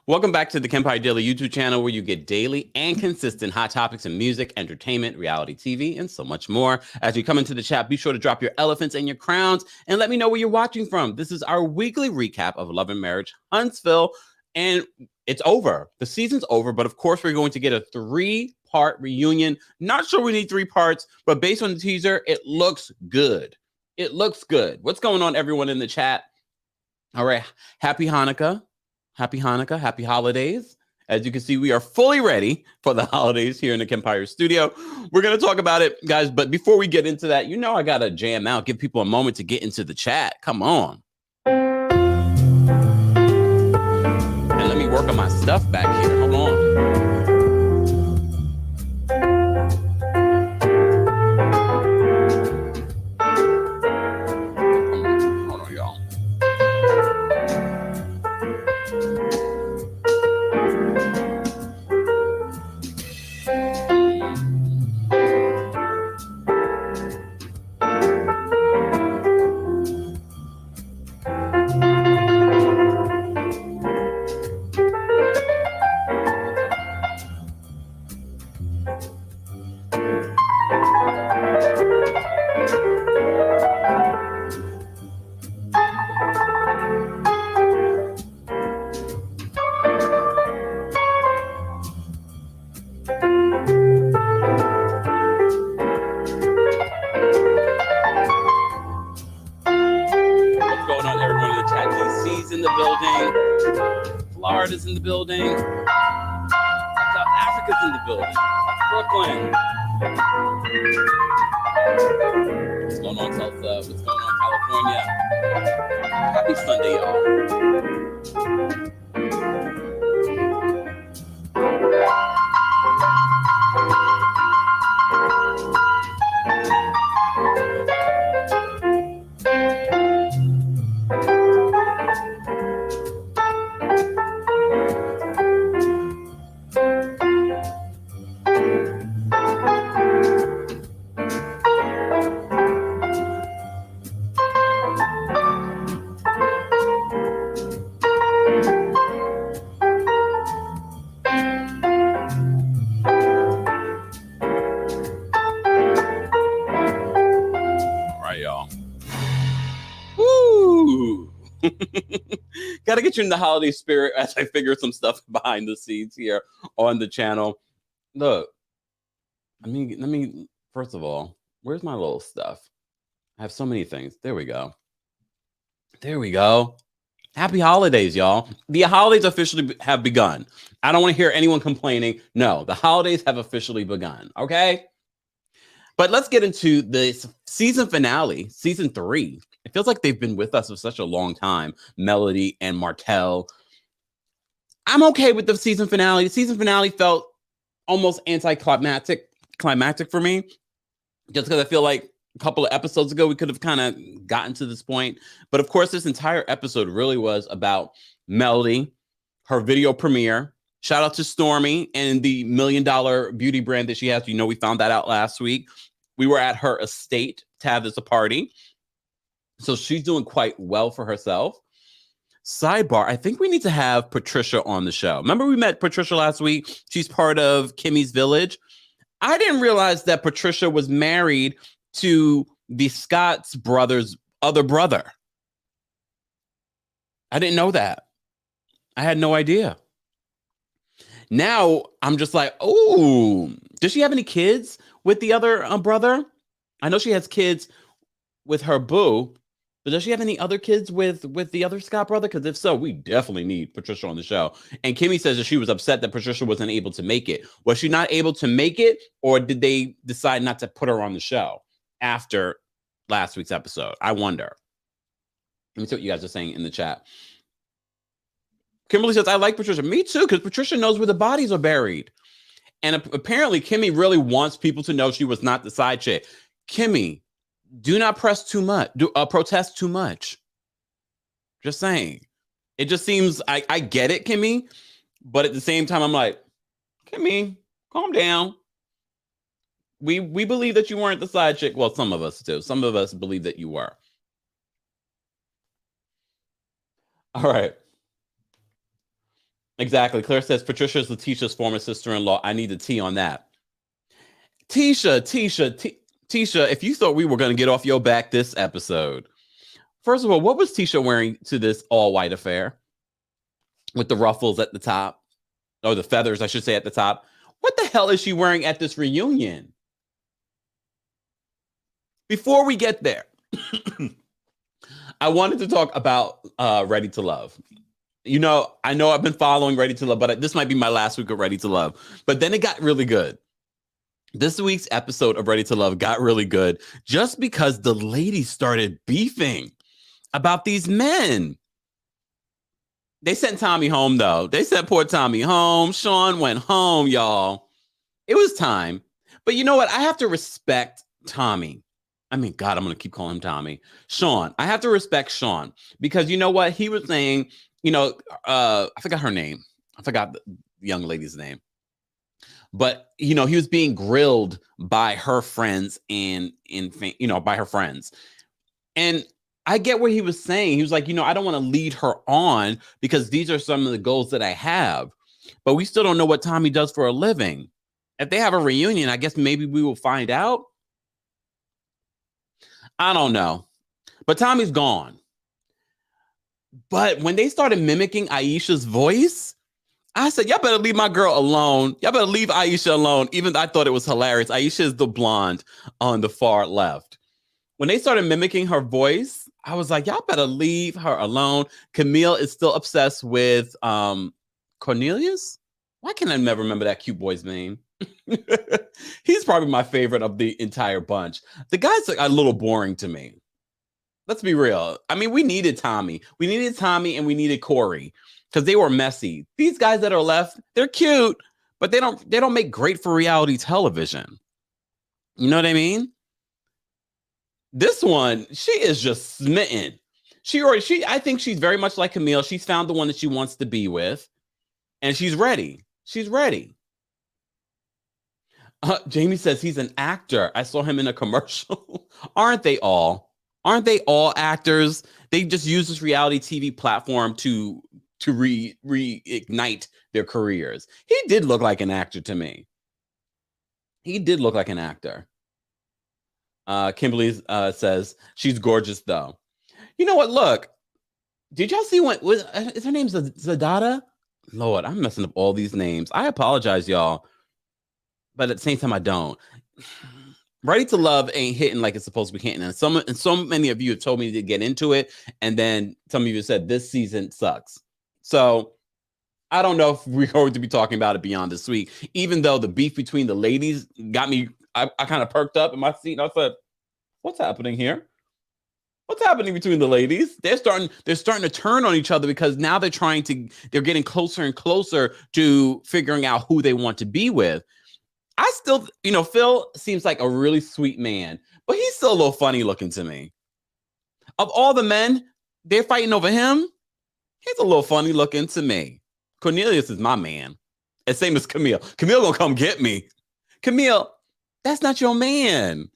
Welcome back to the Kempire Daily YouTube channel, where you get daily and consistent hot topics in music, entertainment, reality TV, and so much more. As you come into the chat, be sure to drop your elephants and your crowns and let me know where you're watching from. This is our weekly recap of Love and Marriage Huntsville, and it's over. The season's over, but of course we're going to get a 3-part reunion. Not sure we need 3 parts, but based on the teaser, it looks good. It looks good. What's going on, everyone in the chat? All right. Happy Hanukkah. Happy Hanukkah, happy holidays. As you can see, we are fully ready for the holidays here in the Kempire studio. We're going to talk about it, guys. But before we get into that, you know I got to jam out, give people a moment to get into the chat. Come on. And let me work on my stuff back here. Hold on. Florida's in the building. South Africa's in the building. Brooklyn. What's going on, Tulsa? What's going on, California? Happy Sunday, y'all. Got to get you in the holiday spirit as I figure some stuff behind the scenes here on the channel. Look, let me first of all, where's my little stuff? I have so many things. There we go. There we go. Happy holidays, y'all. The holidays officially have begun. I don't want to hear anyone complaining. No, the holidays have officially begun. Okay. But let's get into the season finale, season 3. It feels like they've been with us for such a long time. Melody and Martell. I'm okay with the season finale. The season finale felt almost anticlimactic for me, just because I feel like a couple of episodes ago we could have kind of gotten to this point. But of course, this entire episode really was about Melody, her video premiere. Shout out to Stormy and the $1 million beauty brand that she has. You know, we found that out last week. We were at her estate to have this a party. So she's doing quite well for herself. Sidebar, I think we need to have Patricia on the show. Remember we met Patricia last week? She's part of Kimmy's Village. I didn't realize that Patricia was married to the Scott's brother's other brother. I didn't know that. I had no idea. Now I'm just like, oh, does she have any kids with the other brother? I know she has kids with her boo, but does she have any other kids with the other Scott brother? Because if so, we definitely need Patricia on the show. And Kimmy says that she was upset that Patricia wasn't able to make it. Was she not able to make it, or did they decide not to put her on the show after last week's episode? I wonder. Let me see what you guys are saying in the chat. Kimberly says, I like Patricia. Me too, because Patricia knows where the bodies are buried. And apparently, Kimmy really wants people to know she was not the side chick. Kimmy, do not protest too much. Just saying. It just seems, I get it, Kimmy, but at the same time, I'm like, Kimmy, calm down. We believe that you weren't the side chick. Well, some of us do. Some of us believe that you were. All right. Exactly. Claire says, Patricia is Letitia's former sister-in-law. I need the tea on that. Tisha, if you thought we were going to get off your back this episode, first of all, what was Tisha wearing to this all-white affair with the ruffles at the top? Or the feathers, I should say, at the top. What the hell is she wearing at this reunion? Before we get there, I wanted to talk about Ready to Love. You know, I know I've been following Ready to Love, but this might be my last week of Ready to Love. But then it got really good. This week's episode of Ready to Love got really good just because the ladies started beefing about these men. They sent Tommy home, though. They sent poor Tommy home. Sean went home, y'all. It was time. But you know what? I have to respect Tommy. I mean, God, I'm going to keep calling him Tommy. Sean. I have to respect Sean because you know what? He was saying, you know, I forgot her name. I forgot the young lady's name. But, you know, he was being grilled by her friends and by her friends. And I get what he was saying. He was like, you know, I don't want to lead her on because these are some of the goals that I have. But we still don't know what Tommy does for a living. If they have a reunion, I guess maybe we will find out. I don't know. But Tommy's gone. But when they started mimicking Aisha's voice, I said, y'all better leave my girl alone. Y'all better leave Aisha alone. Even though I thought it was hilarious. Aisha is the blonde on the far left. When they started mimicking her voice, I was like, y'all better leave her alone. Camille is still obsessed with Cornelius. Why can I never remember that cute boy's name? He's probably my favorite of the entire bunch. The guy's a little boring to me. Let's be real. I mean, we needed Tommy. We needed Tommy and we needed Corey because they were messy. These guys that are left, they're cute, but they don't make great for reality television. You know what I mean? This one, she is just smitten. I think she's very much like Camille. She's found the one that she wants to be with, and she's ready. She's ready. Jamie says he's an actor. I saw him in a commercial. Aren't they all? Aren't they all actors? They just use this reality TV platform to reignite their careers. He did look like an actor to me. He did look like an actor. Kimberly says she's gorgeous though. You know what? Look, did y'all see is her name Zadada? Lord, I'm messing up all these names. I apologize, y'all. But at the same time, I don't. Ready to Love ain't hitting like it's supposed to be hitting. And so many of you have told me to get into it. And then some of you said this season sucks. So I don't know if we're going to be talking about it beyond this week, even though the beef between the ladies got me, I kind of perked up in my seat and I said, what's happening here? What's happening between the ladies? They're starting to turn on each other because now they're getting closer and closer to figuring out who they want to be with. I still, Phil seems like a really sweet man, but he's still a little funny looking to me. Of all the men, they're fighting over him. He's a little funny looking to me. Cornelius is my man. And same as Camille. Camille gonna come get me. Camille, that's not your man.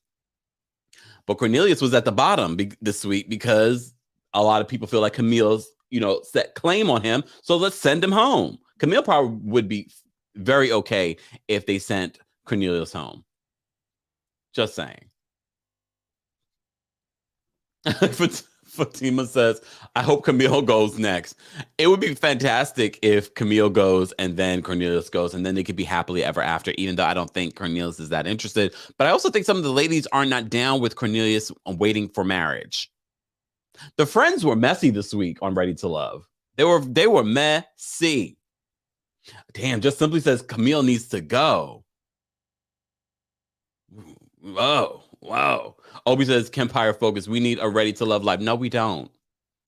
But Cornelius was at the bottom this week because a lot of people feel like Camille's, set claim on him. So let's send him home. Camille probably would be very okay if they sent Cornelius home. Just saying. Fatima says, I hope Camille goes next. It would be fantastic if Camille goes and then Cornelius goes, and then they could be happily ever after, even though I don't think Cornelius is that interested. But I also think some of the ladies are not down with Cornelius waiting for marriage. The friends were messy this week on Ready to Love. They were messy. Damn, just simply says Camille needs to go. Whoa. Obi says, Kempire focus. We need a Ready to Love live. No, we don't.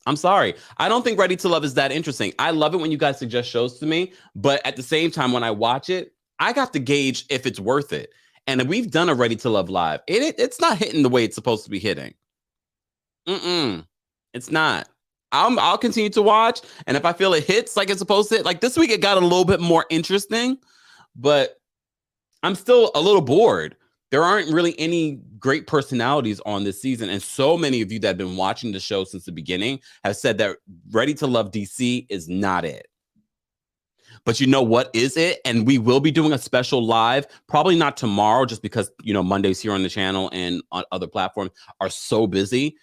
I'm sorry. I don't think Ready to Love is that interesting. I love it when you guys suggest shows to me, but at the same time, when I watch it, I got to gauge if it's worth it. And we've done a Ready to Love live. It's not hitting the way it's supposed to be hitting. It's not. I'll continue to watch, and if I feel it hits like it's supposed to hit, like this week, it got a little bit more interesting, but I'm still a little bored. There aren't really any great personalities on this season. And so many of you that have been watching the show since the beginning have said that Ready to Love DC is not it. But you know what is it? And we will be doing a special live, probably not tomorrow, just because, Mondays here on the channel and on other platforms are so busy.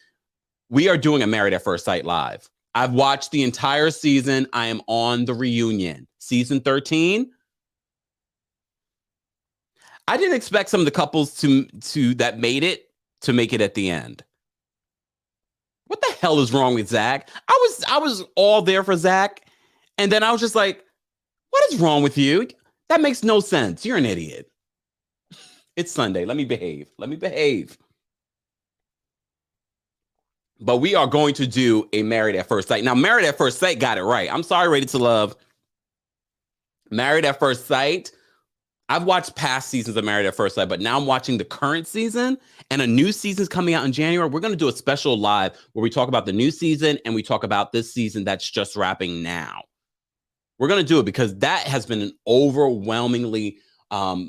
We are doing a Married at First Sight live. I've watched the entire season. I am on the reunion. Season 13. I didn't expect some of the couples to that made it to make it at the end. What the hell is wrong with Zach? I was all there for Zach, and then I was just like, what is wrong with you? That makes no sense. You're an idiot. It's Sunday. Let me behave. But we are going to do a Married at First Sight. Now, Married at First Sight got it right. I'm sorry, Ready to Love. Married at First Sight. I've watched past seasons of Married at First Sight, but now I'm watching the current season, and a new season's coming out in January. We're going to do a special live where we talk about the new season and we talk about this season that's just wrapping now. We're going to do it because that has been an overwhelmingly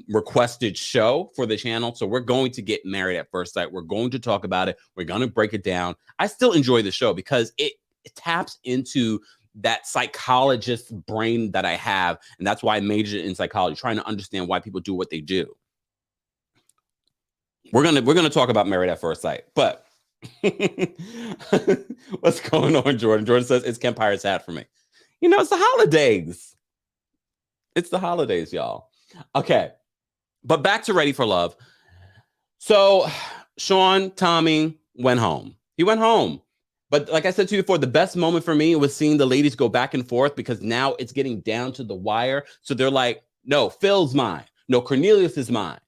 requested show for the channel. So we're going to get Married at First Sight. We're going to talk about it. We're going to break it down. I still enjoy the show because it taps into that psychologist brain that I have. And that's why I majored in psychology, trying to understand why people do what they do. We're gonna talk about Married at First Sight. But what's going on, Jordan? Jordan says it's Kempire's hat for me. It's the holidays. It's the holidays, y'all. Okay. But back to Ready for Love. So Sean, Tommy went home. He went home. But like I said to you before, the best moment for me was seeing the ladies go back and forth because now it's getting down to the wire. So they're like, no, Phil's mine. No, Cornelius is mine.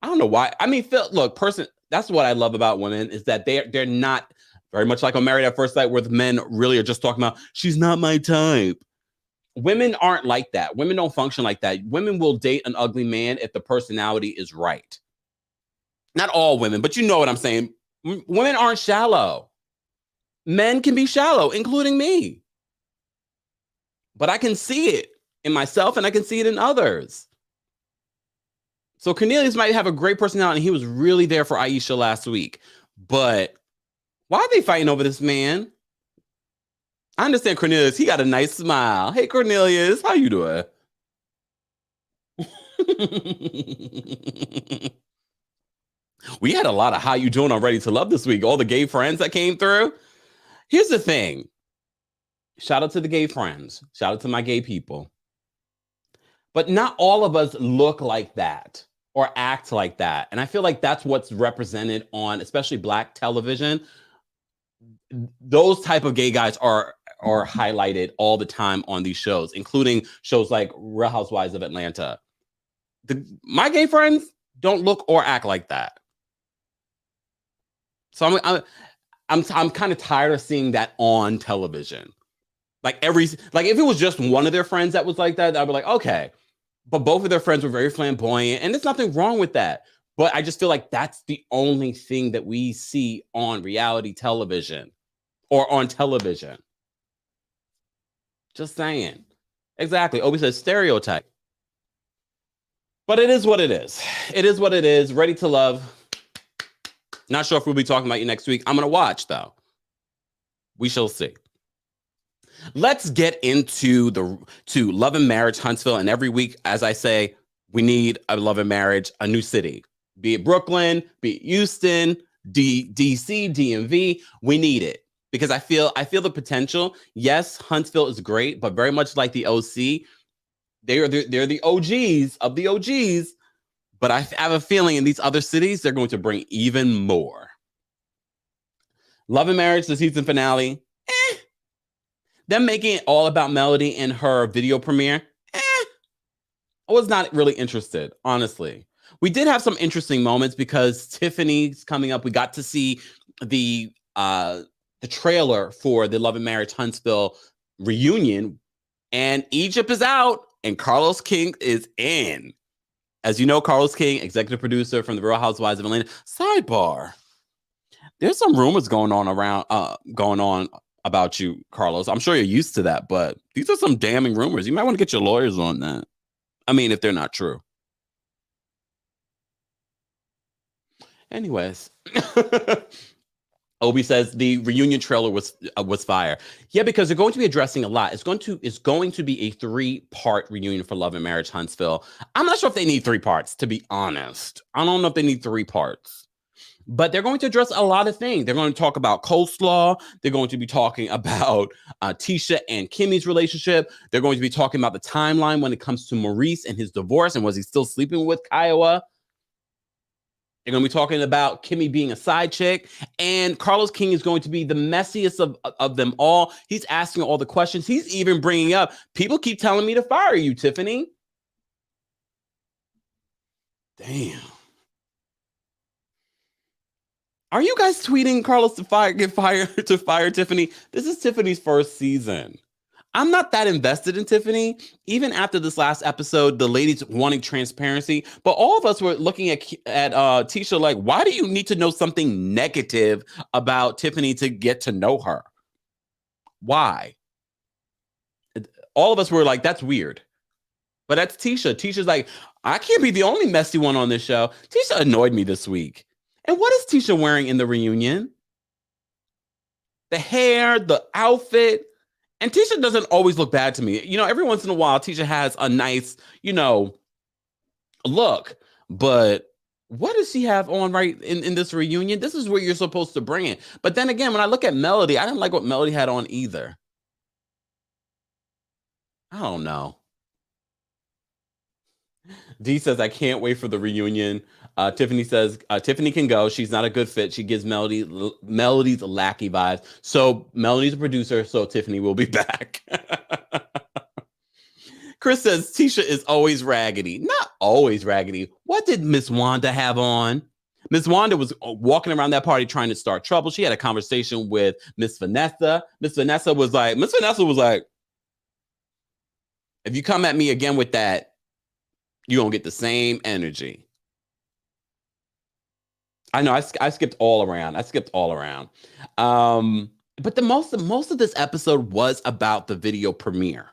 I don't know why. I mean, Phil, look, that's what I love about women is that they're not very much like on Married at First Sight where the men really are just talking about, she's not my type. Women aren't like that. Women don't function like that. Women will date an ugly man if the personality is right. Not all women, but you know what I'm saying. Women aren't shallow. Men can be shallow, including me. But I can see it in myself and I can see it in others. So Cornelius might have a great personality. And he was really there for Aisha last week. But why are they fighting over this man? I understand Cornelius. He got a nice smile. Hey, Cornelius, how you doing? We had a lot of how you doing on Ready to Love this week. All the gay friends that came through. Here's the thing. Shout out to the gay friends. Shout out to my gay people. But not all of us look like that or act like that. And I feel like that's what's represented on especially Black television. Those type of gay guys are highlighted all the time on these shows, including shows like Real Housewives of Atlanta. My gay friends don't look or act like that. So I'm kind of tired of seeing that on television. Like if it was just one of their friends that was like that, I'd be like, okay. But both of their friends were very flamboyant, and there's nothing wrong with that. But I just feel like that's the only thing that we see on reality television or on television. Just saying. Exactly. Obi says stereotype. But it is what it is. It is what it is. Ready to Love. Not sure if we'll be talking about you next week. I'm going to watch, though. We shall see. Let's get into to Love and Marriage Huntsville. And every week, as I say, We need a love and marriage, a new city, be it Brooklyn, be it Houston, DC, DMV. We need it because I feel the potential. Yes, Huntsville is great, but very much like the OC, they're the OGs of the OGs. But I have a feeling in these other cities, they're going to bring even more. Love and Marriage, the season finale. Them making it all about Melody in her video premiere. I was not really interested, honestly. We did have some interesting moments because Tiffany's coming up. We got to see the trailer for the Love and Marriage Huntsville reunion, and Egypt is out and Carlos King is in. As you know, Carlos King, executive producer from The Real Housewives of Atlanta. Sidebar: there's some rumors going on about you, Carlos. I'm sure you're used to that, but these are some damning rumors. You might want to get your lawyers on that. I mean, if they're not true. Anyways, Obi says the reunion trailer was fire. Yeah, because they're going to be addressing a lot. It's going to be a 3-part reunion for Love and Marriage Huntsville. I'm not sure if they need 3 parts, to be honest. I don't know if they need 3 parts. But they're going to address a lot of things. They're going to talk about coleslaw. They're going to be talking about Tisha and Kimmy's relationship. They're going to be talking about the timeline when it comes to Maurice and his divorce and was he still sleeping with Kiowa. They're going to be talking about Kimmy being a side chick. And Carlos King is going to be the messiest of them all. He's asking all the questions. He's even bringing up, people keep telling me to fire you, Tiffany. Damn. Are you guys tweeting Carlos to fire Tiffany? This is Tiffany's first season. I'm not that invested in Tiffany. Even after this last episode, the ladies wanting transparency, but all of us were looking at Tisha like, why do you need to know something negative about Tiffany to get to know her? Why? All of us were like, that's weird. But that's Tisha. Tisha's like, I can't be the only messy one on this show. Tisha annoyed me this week. And what is Tisha wearing in the reunion? The hair, the outfit. And Tisha doesn't always look bad to me. You know, every once in a while, Tisha has a nice, look. But what does she have on right in this reunion? This is where you're supposed to bring it. But then again, when I look at Melody, I didn't like what Melody had on either. I don't know. D says, I can't wait for the reunion. Tiffany says, Tiffany can go. She's not a good fit. She gives Melody's lackey vibes. So Melody's a producer, so Tiffany will be back. Chris says, Tisha is always raggedy. Not always raggedy. What did Miss Wanda have on? Miss Wanda was walking around that party trying to start trouble. She had a conversation with Miss Vanessa. Miss Vanessa was like, if you come at me again with that, you're going to get the same energy. I know I skipped all around. But the most of this episode was about the video premiere.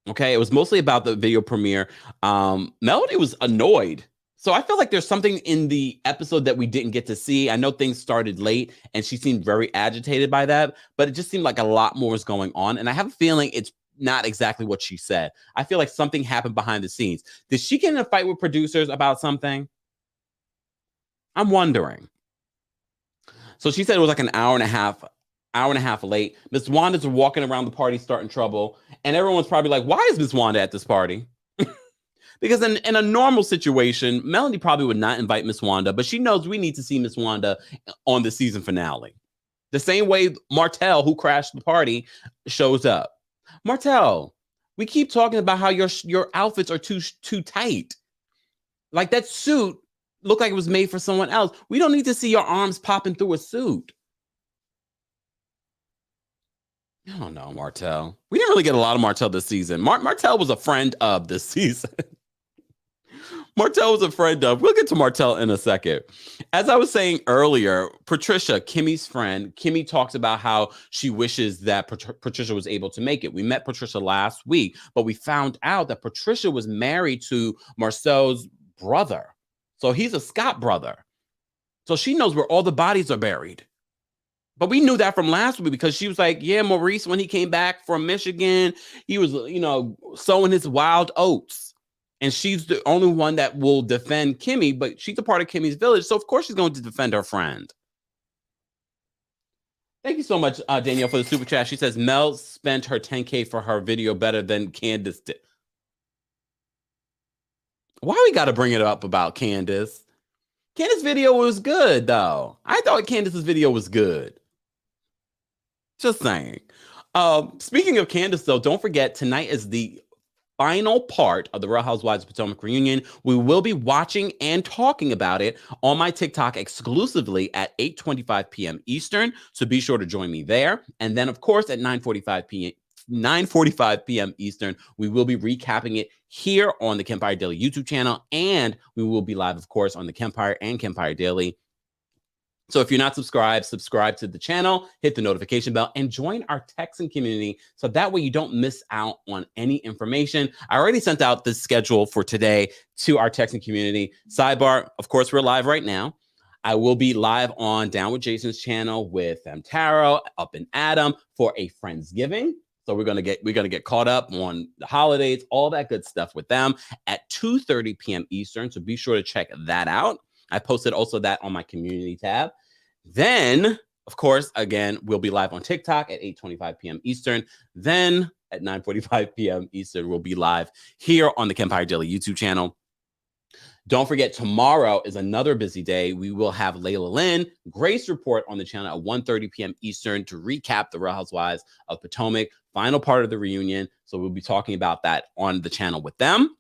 Okay, it was mostly about the video premiere. Melody was annoyed. So I feel like there's something in the episode that we didn't get to see. I know things started late and she seemed very agitated by that, but it just seemed like a lot more was going on. And I have a feeling it's not exactly what she said. I feel like something happened behind the scenes. Did she get in a fight with producers about something? I'm wondering. So she said it was like an hour and a half late. Miss Wanda's walking around the party starting trouble. And everyone's probably like, why is Miss Wanda at this party? Because in a normal situation, Melanie probably would not invite Miss Wanda, but she knows we need to see Miss Wanda on the season finale. The same way Martell, who crashed the party, shows up. Martell, we keep talking about how your outfits are too tight. Like that suit looked like it was made for someone else. We don't need to see your arms popping through a suit. I don't know, Martell. We didn't really get a lot of Martell this season. Martell was a friend of this season. Martell was a friend of. We'll get to Martell in a second. As I was saying earlier, Patricia, Kimmy's friend, Kimmy talks about how she wishes that Patricia was able to make it. We met Patricia last week, but we found out that Patricia was married to Marcel's brother. So he's a Scott brother. So she knows where all the bodies are buried. But we knew that from last week because she was like, yeah, Maurice, when he came back from Michigan, he was, sowing his wild oats. And she's the only one that will defend Kimmy, but she's a part of Kimmy's village. So, of course, she's going to defend her friend. Thank you so much, Danielle, for the super chat. She says, Mel spent her $10K for her video better than Candace did. Why we got to bring it up about Candace? Candace's video was good, though. I thought Candace's video was good. Just saying. Speaking of Candace, though, don't forget, tonight is the final part of the Real Housewives of Potomac reunion. We will be watching and talking about it on my TikTok exclusively at 8:25 p.m. Eastern. So be sure to join me there. And then, of course, at 9:45 p.m. Eastern, we will be recapping it here on the Kempire Daily YouTube channel. And we will be live, of course, on the Kempire and Kempire Daily. So if you're not subscribed, subscribe to the channel, hit the notification bell, and join our texting community so that way you don't miss out on any information. I already sent out the schedule for today to our texting community. Sidebar, of course, we're live right now. I will be live on Down with Jason's channel with Taro, Up and Adam for a Friendsgiving. So we're gonna get caught up on the holidays, all that good stuff with them at 2:30 p.m. Eastern. So be sure to check that out. I posted also that on my community tab. Then, of course, again, we'll be live on TikTok at 8:25 p.m. Eastern. Then at 9:45 p.m. Eastern, we'll be live here on the Kempire Daily YouTube channel. Don't forget, tomorrow is another busy day. We will have Layla Lynn, Grace Report on the channel at 1:30 p.m. Eastern to recap the Real Housewives of Potomac, final part of the reunion. So we'll be talking about that on the channel with them.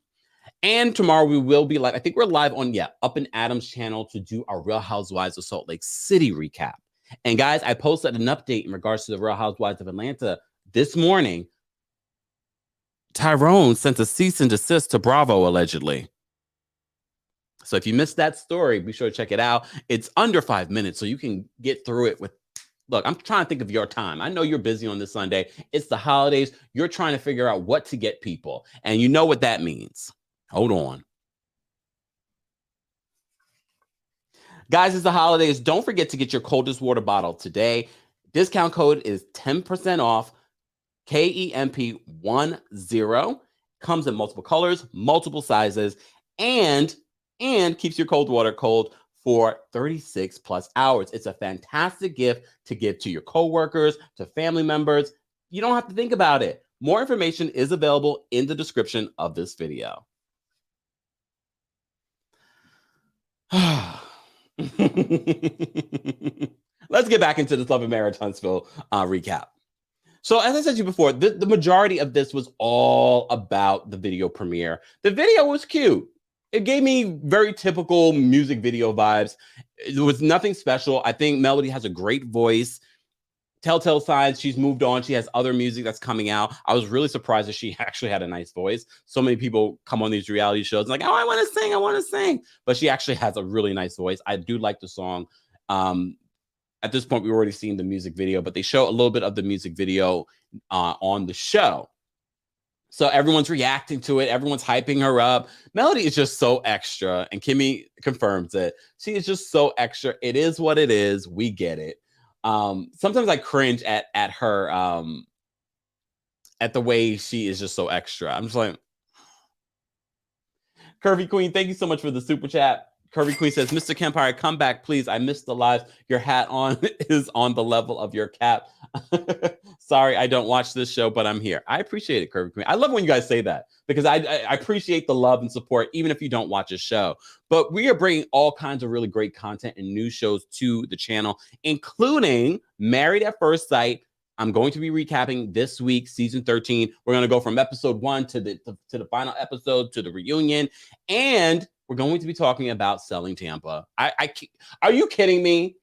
And tomorrow we will be live. I think we're live on, Up and Adam's channel to do our Real Housewives of Salt Lake City recap. And guys, I posted an update in regards to the Real Housewives of Atlanta this morning. Tyrone sent a cease and desist to Bravo, allegedly. So if you missed that story, be sure to check it out. It's under 5 minutes, so you can get through it with. Look, I'm trying to think of your time. I know you're busy on this Sunday. It's the holidays. You're trying to figure out what to get people. And you know what that means. Hold on. Guys, it's the holidays. Don't forget to get your coldest water bottle today. Discount code is 10% off. KEMP10. Comes in multiple colors, multiple sizes, and keeps your cold water cold for 36 plus hours. It's a fantastic gift to give to your coworkers, to family members. You don't have to think about it. More information is available in the description of this video. Let's get back into this Love and Marriage Huntsville recap. So as I said to you before, the majority of this was all about the video premiere. The video was cute. It gave me very typical music video vibes. It was nothing special. I think Melody has a great voice. Telltale signs, she's moved on. She has other music that's coming out. I was really surprised that she actually had a nice voice. So many people come on these reality shows and like, oh, I want to sing. But she actually has a really nice voice. I do like the song. At this point, we've already seen the music video, but they show a little bit of the music video on the show. So everyone's reacting to it. Everyone's hyping her up. Melody is just so extra, and Kimmy confirms it. She is just so extra. It is what it is. We get it. Sometimes I cringe at her, at the way she is just so extra. I'm just like, Curvy Queen, thank you so much for the super chat. Curvy Queen says, Mr. Kempire, come back, please. I missed the lives. Your hat on is on the level of your cap. Sorry, I don't watch this show, but I'm here. I appreciate it, Curvy Queen. I love when you guys say that because I appreciate the love and support, even if you don't watch a show. But we are bringing all kinds of really great content and new shows to the channel, including Married at First Sight. I'm going to be recapping this week, season 13. We're going to go from episode 1 to the final episode, to the reunion. And we're going to be talking about Selling Tampa. Are you kidding me?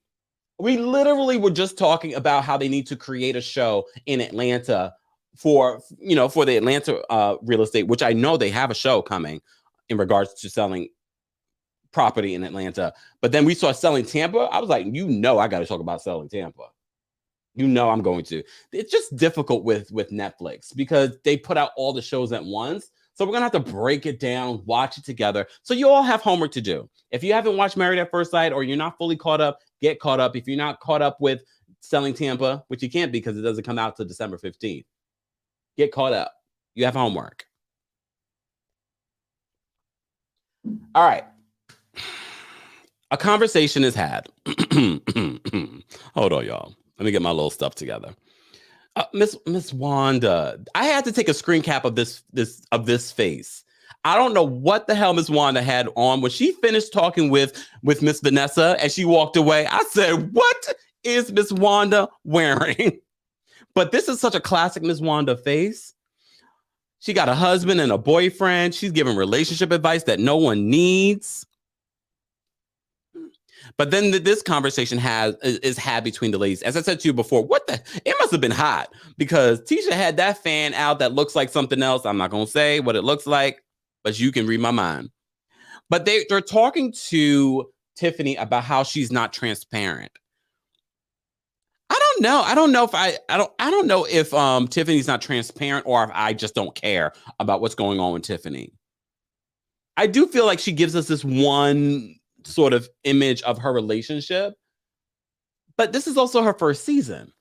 We literally were just talking about how they need to create a show in Atlanta for the Atlanta real estate, which I know they have a show coming in regards to selling property in Atlanta. But then we saw Selling Tampa. I was like, I got to talk about Selling Tampa. I'm going to. It's just difficult with Netflix because they put out all the shows at once. So we're going to have to break it down, watch it together. So you all have homework to do. If you haven't watched Married at First Sight or you're not fully caught up, get caught up. If you're not caught up with Selling Tampa, which you can't because it doesn't come out till December 15th, get caught up. You have homework. All right. A conversation is had. Hold on, y'all. Let me get my little stuff together. Miss Wanda, I had to take a screen cap of this face. I don't know what the hell Miss Wanda had on when she finished talking with Miss Vanessa and she walked away. I said, "What is Miss Wanda wearing?" But this is such a classic Miss Wanda face. She got a husband and a boyfriend. She's giving relationship advice that no one needs. But then this conversation is had between the ladies. As I said to you before, it must have been hot because Tisha had that fan out that looks like something else. I'm not going to say what it looks like, but you can read my mind. But they're talking to Tiffany about how she's not transparent. I don't know. I don't know if Tiffany's not transparent or if I just don't care about what's going on with Tiffany. I do feel like she gives us this one sort of image of her relationship, but this is also her first season.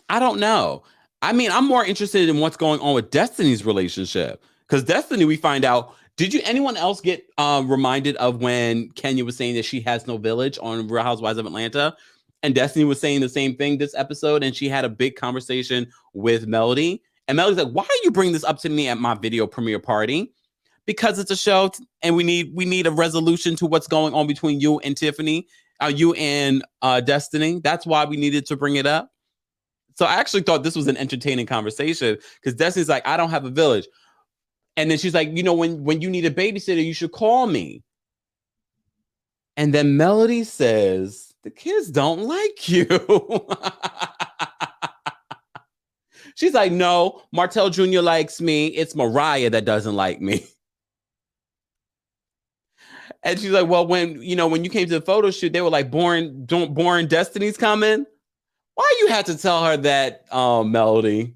I don't know. I mean, I'm more interested in what's going on with Destiny's relationship because Destiny, we find out. Did anyone else get reminded of when Kenya was saying that she has no village on Real Housewives of Atlanta? And Destiny was saying the same thing this episode, and she had a big conversation with Melody. And Melody's like, "Why are you bringing this up to me at my video premiere party?" Because it's a show, and we need a resolution to what's going on between you and Tiffany, you and Destiny. That's why we needed to bring it up. So I actually thought this was an entertaining conversation because Destiny's like, "I don't have a village," and then she's like, when you need a babysitter, you should call me." And then Melody says, "The kids don't like you." She's like, "No, Martell Jr. likes me. It's Mariah that doesn't like me." And she's like, "Well, when you came to the photo shoot, they were like, Born Destiny's coming." Why you had to tell her that, Melody?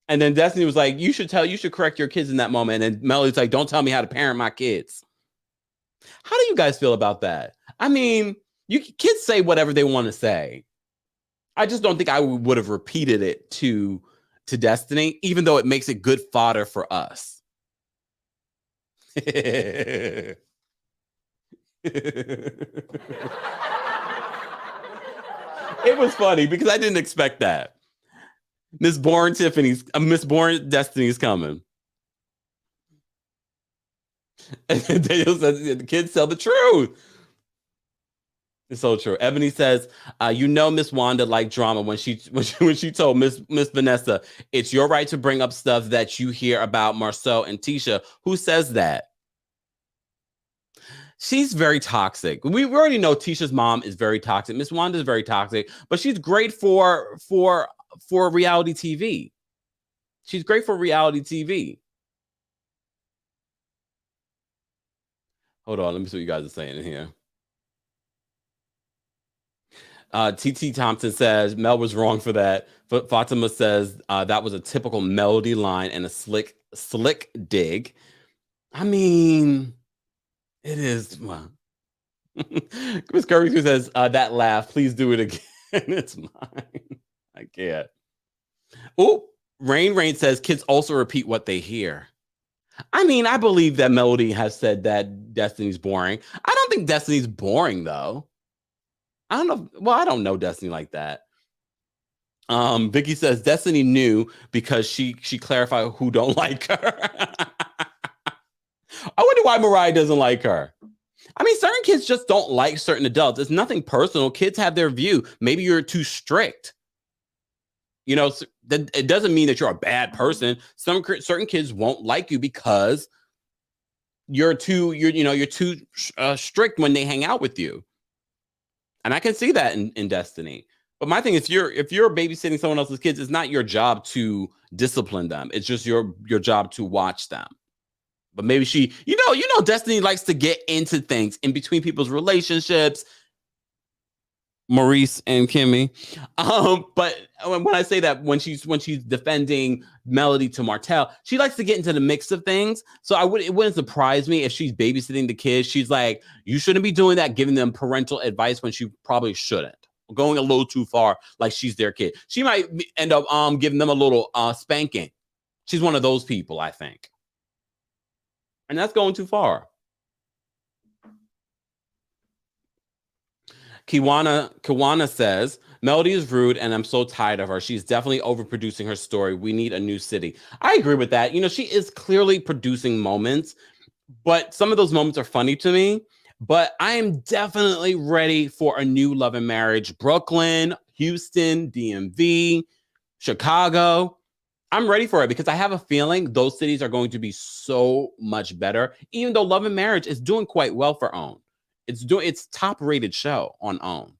And then Destiny was like, you should correct your kids in that moment. And Melody's like, "Don't tell me how to parent my kids." How do you guys feel about that? I mean, kids say whatever they want to say. I just don't think I would have repeated it to Destiny, even though it makes it good fodder for us. It was funny because I didn't expect that. Miss Bourne Destiny's coming. And Daniel says the kids tell the truth. It's so true. Ebony says, Miss Wanda liked drama when she told Miss Vanessa, "It's your right to bring up stuff that you hear about Marcel and Tisha." Who says that? She's very toxic. We already know Tisha's mom is very toxic. Miss Wanda is very toxic, but she's great for reality TV. She's great for reality TV. Hold on, let me see what you guys are saying in here. TT Thompson says Mel was wrong for that. Fatima says that was a typical Melody line and a slick dig. I mean, it is. Well. Chris Curry who says that laugh. Please do it again. It's mine. I can't. Oh, Rain says kids also repeat what they hear. I mean, I believe that Melody has said that Destiny's boring. I don't think Destiny's boring though. I don't know. Well, I don't know Destiny like that. Vicky says Destiny knew because she clarified who don't like her. I wonder why Mariah doesn't like her. I mean, certain kids just don't like certain adults. It's nothing personal. Kids have their view. Maybe you're too strict. It doesn't mean that you're a bad person. Certain kids won't like you because you're too strict when they hang out with you. And I can see that in Destiny. But my thing is, if you're babysitting someone else's kids, it's not your job to discipline them. It's just your job to watch them. But maybe she, Destiny likes to get into things in between people's relationships. Maurice and Kimmy. But when I say that, when she's defending Melody to Martell, she likes to get into the mix of things. So it wouldn't surprise me if she's babysitting the kids. She's like, "You shouldn't be doing that," giving them parental advice when she probably shouldn't. Going a little too far, like she's their kid. She might end up giving them a little spanking. She's one of those people, I think. And that's going too far. Kiwana says, Melody is rude and I'm so tired of her. She's definitely overproducing her story. We need a new city. I agree with that. She is clearly producing moments, but some of those moments are funny to me. But I am definitely ready for a new Love and Marriage. Brooklyn, Houston, DMV, Chicago. I'm ready for it because I have a feeling those cities are going to be so much better, even though Love and Marriage is doing quite well for OWN. It's top rated show on OWN.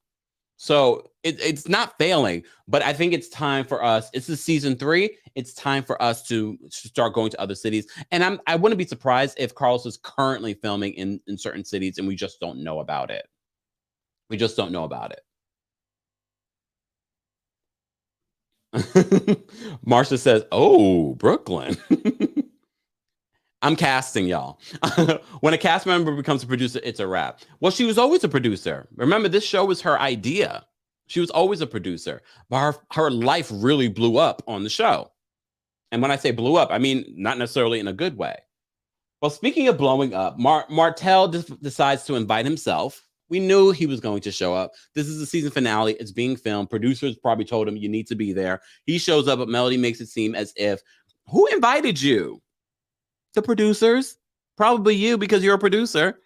So it's not failing, but I think it's time for us. It's the season 3. It's time for us to start going to other cities. And I wouldn't be surprised if Carlos is currently filming in certain cities and we just don't know about it. We just don't know about it. Marsha says, oh, Brooklyn. I'm casting, y'all. When a cast member becomes a producer, it's a wrap. Well, she was always a producer. Remember, this show was her idea. She was always a producer, but her life really blew up on the show. And when I say blew up, I mean not necessarily in a good way. Well, speaking of blowing up, Martell decides to invite himself. We knew he was going to show up. This is the season finale. It's being filmed. Producers probably told him, you need to be there. He shows up, but Melody makes it seem as if, who invited you? The producers? Probably you, because you're a producer.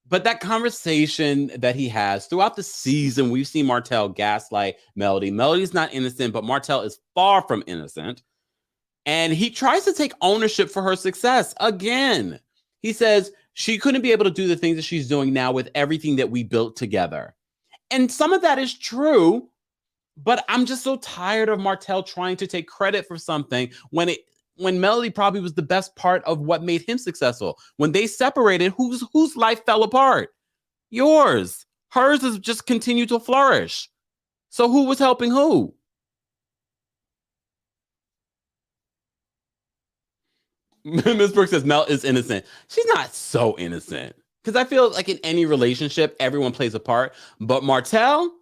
But that conversation that he has throughout the season, we've seen Martell gaslight Melody. Melody's not innocent, but Martell is far from innocent. And he tries to take ownership for her success again. He says she couldn't be able to do the things that she's doing now with everything that we built together. And some of that is true, but I'm just so tired of Martell trying to take credit for something when Melody probably was the best part of what made him successful. When they separated, whose life fell apart? Yours. Hers has just continued to flourish. So who was helping who? Ms. Brooks says Mel is innocent. She's not so innocent. Because I feel like in any relationship, everyone plays a part. But Martell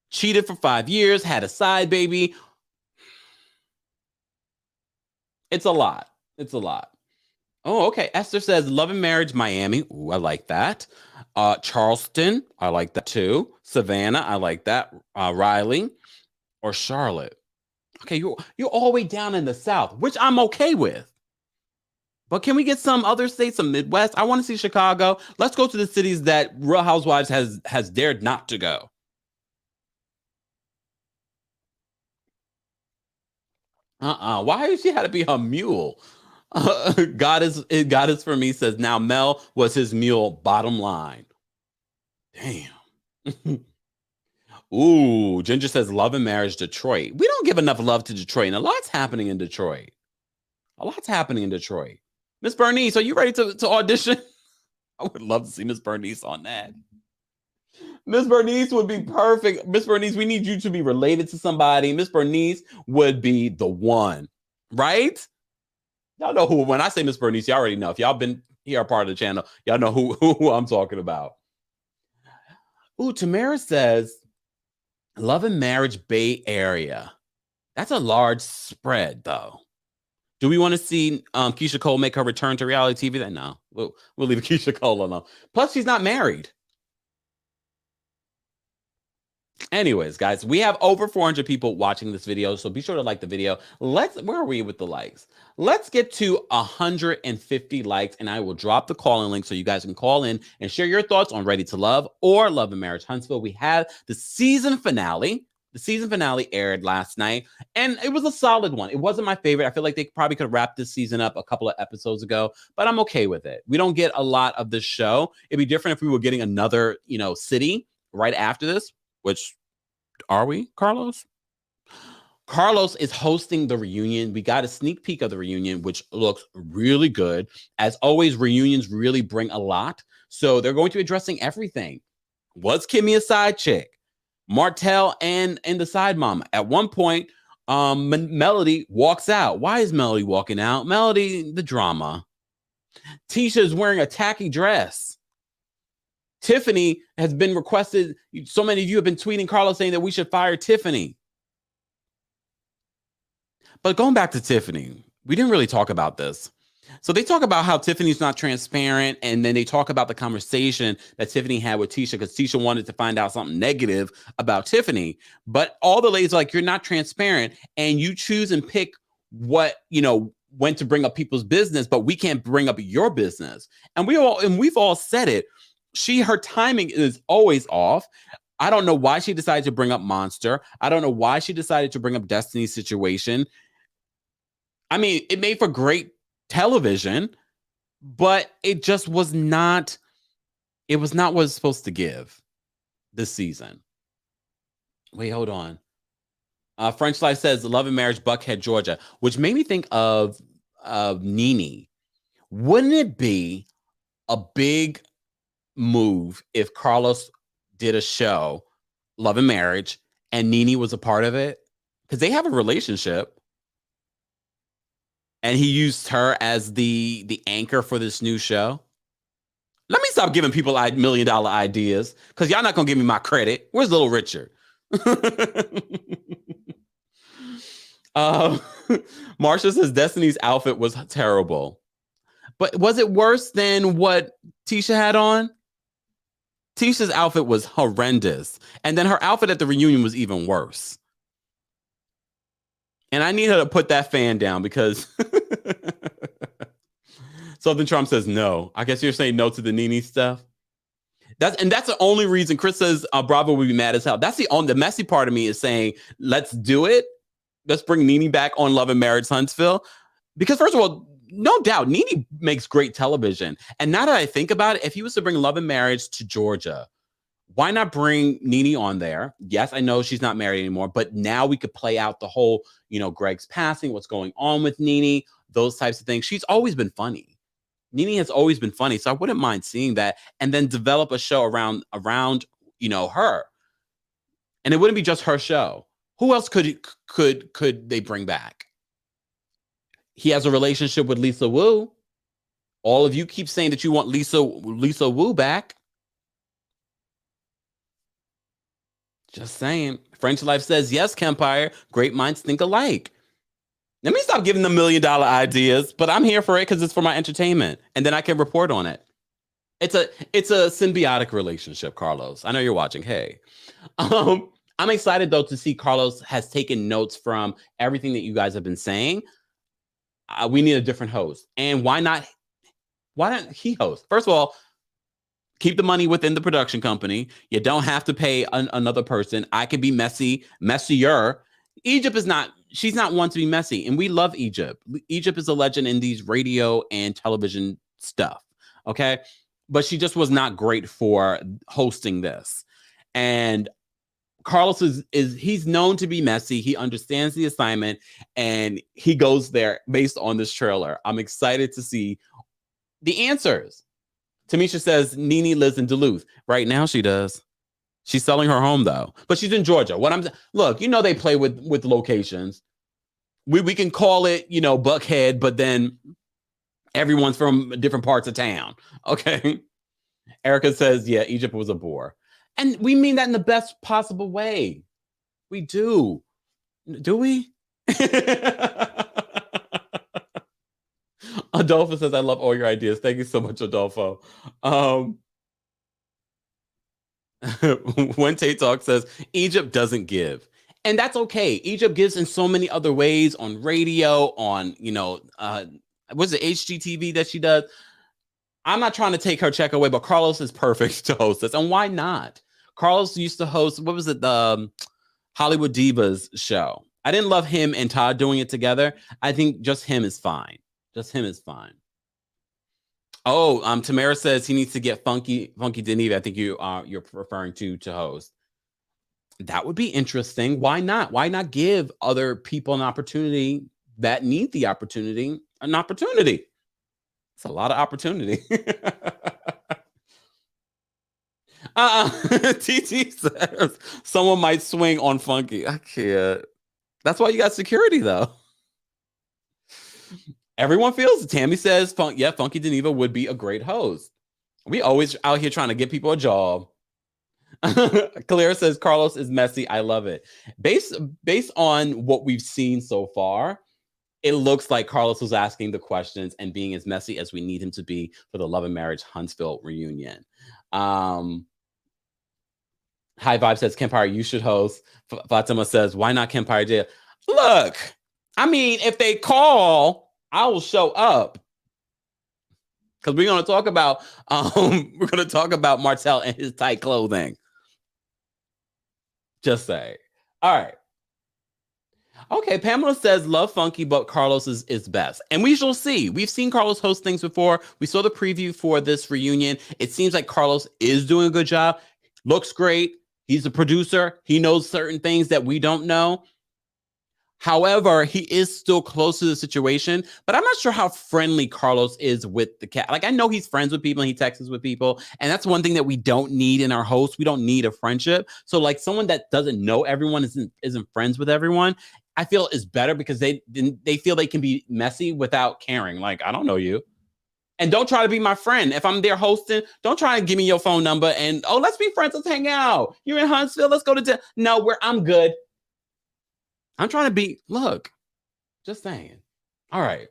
cheated for 5 years, had a side baby. It's a lot. It's a lot. Oh, okay. Esther says Love and Marriage, Miami. Ooh, I like that. Charleston, I like that too. Savannah, I like that. Riley or Charlotte. Okay, you're all the way down in the South, which I'm okay with. But can we get some other states, some Midwest? I want to see Chicago. Let's go to the cities that Real Housewives has dared not to go. Why has she had to be a mule? God is for me says now Mel was his mule. Bottom line. Damn. Ooh, Ginger says Love and Marriage Detroit. We don't give enough love to Detroit, and a lot's happening in Detroit. Miss Bernice, are you ready to audition? I would love to see Miss Bernice on that. Miss Bernice would be perfect. Miss Bernice, we need you to be related to somebody. Miss Bernice would be the one, right? Y'all know who, when I say Miss Bernice, y'all already know. If y'all been here a part of the channel, y'all know who I'm talking about. Ooh, Tamara says, Love and Marriage Bay Area. That's a large spread, though. Do we want to see Keisha Cole make her return to reality TV? Then no, we'll leave Keisha Cole alone. Plus, she's not married. Anyways, guys, we have over 400 people watching this video, so be sure to like the video. Where are we with the likes? Let's get to 150 likes, and I will drop the call-in link so you guys can call in and share your thoughts on Ready to Love or Love and Marriage Huntsville. We have the season finale. The season finale aired last night, and it was a solid one. It wasn't my favorite. I feel like they probably could wrap this season up a couple of episodes ago, but I'm okay with it. We don't get a lot of this show. It'd be different if we were getting another, city right after this, which are we, Carlos? Carlos is hosting the reunion. We got a sneak peek of the reunion, which looks really good. As always, reunions really bring a lot. So they're going to be addressing everything. Was Kimmy a side chick? Martell and the side mama. At one point, Melody walks out. Why is Melody walking out? Melody, the drama. Tisha is wearing a tacky dress. Tiffany has been requested. So many of you have been tweeting Carlos saying that we should fire Tiffany. But going back to Tiffany, we didn't really talk about this. So they talk about how Tiffany's not transparent, and then they talk about the conversation that Tiffany had with Tisha because Tisha wanted to find out something negative about Tiffany. But all the ladies are like, you're not transparent, and you choose and pick what, when to bring up people's business, but we can't bring up your business. And we've all said it. Her timing is always off. I don't know why she decided to bring up Monster. I don't know why she decided to bring up Destiny's situation. I mean, it made for great television, but it just was not, it was not what it's supposed to give this season. Wait, hold on. French Life says Love and Marriage, Buckhead, Georgia, which made me think of Nene. Wouldn't it be a big move if Carlos did a show, Love and Marriage, and Nene was a part of it? Because they have a relationship. And he used her as the anchor for this new show. Let me stop giving people $1 million ideas, because y'all not going to give me my credit. Where's Little Richard? Marsha says Destiny's outfit was terrible. But was it worse than what Tisha had on? Tisha's outfit was horrendous. And then her outfit at the reunion was even worse. And I need her to put that fan down, because Southern Trump says no. I guess you're saying no to the Nene stuff. That's the only reason. Chris says Bravo would be mad as hell. That's the messy part of me is saying, let's do it. Let's bring Nene back on Love and Marriage Huntsville. Because first of all, no doubt, Nene makes great television. And now that I think about it, if he was to bring Love and Marriage to Georgia, why not bring Nene on there? Yes, I know she's not married anymore, but now we could play out the whole, Greg's passing, what's going on with Nene, those types of things. She's always been funny. Nene has always been funny, so I wouldn't mind seeing that, and then develop a show around her. And it wouldn't be just her show. Who else could they bring back? He has a relationship with Lisa Wu. All of you keep saying that you want Lisa Wu back. Just saying. French Life says, yes, Kempire, great minds think alike. Let me stop giving them $1 million ideas, but I'm here for it because it's for my entertainment. And then I can report on it. It's a symbiotic relationship, Carlos. I know you're watching. Hey. I'm excited, though, to see Carlos has taken notes from everything that you guys have been saying. We need a different host. And why not he host? First of all, keep the money within the production company. You don't have to pay another person. I could be messier. Egypt she's not one to be messy. And we love Egypt. Egypt is a legend in these radio and television stuff. Okay. But she just was not great for hosting this. And Carlos he's known to be messy. He understands the assignment and he goes there based on this trailer. I'm excited to see the answers. Tamisha says Nene lives in Duluth. Right now she does. She's selling her home though, but she's in Georgia. Look, they play with locations. We can call it, Buckhead, but then everyone's from different parts of town. Okay. Erica says, yeah, Egypt was a bore. And we mean that in the best possible way. We do. Do we? Adolfo says, I love all your ideas. Thank you so much, Adolfo. When Tate Talk says, Egypt doesn't give. And that's okay. Egypt gives in so many other ways, on radio, on, what's it, HGTV that she does? I'm not trying to take her check away, but Carlos is perfect to host this. And why not? Carlos used to host, what was it, the Hollywood Divas show. I didn't love him and Todd doing it together. I think just him is fine. Just him is fine. Oh, Tamara says he needs to get Funky Deneva. I think you're referring to host. That would be interesting. Why not? Why not give other people an opportunity that need the opportunity an opportunity? It's a lot of opportunity. TT says someone might swing on Funky. I can't. That's why you got security, though. Everyone feels it. Tammy says, Funky Deneva would be a great host. We always out here trying to get people a job. Clara says Carlos is messy. I love it. Based on what we've seen so far, It looks like Carlos was asking the questions and being as messy as we need him to be for the Love and Marriage Huntsville reunion. High Vibe says, Kempire, you should host. Fatima says, why not Kempire Daily? Look, I mean, if they call, I will show up. Because we're going to talk about Martell and his tight clothing. Just say. All right. Okay, Pamela says, love funky, but Carlos is best. And we shall see. We've seen Carlos host things before. We saw the preview for this reunion. It seems like Carlos is doing a good job. Looks great. He's a producer. He knows certain things that we don't know. However, he is still close to the situation, but I'm not sure how friendly Carlos is with the cat. Like, I know he's friends with people and he texts with people, and that's one thing that we don't need in our hosts. We don't need a friendship. So, like, someone that doesn't know everyone, isn't friends with everyone, I feel is better because they feel they can be messy without caring. Like, I don't know you. And don't try to be my friend. If I'm there hosting, don't try to give me your phone number and, oh, let's be friends. Let's hang out. You're in Huntsville. Let's go to dinner. No, I'm good. I'm trying to be, look, just saying. All right,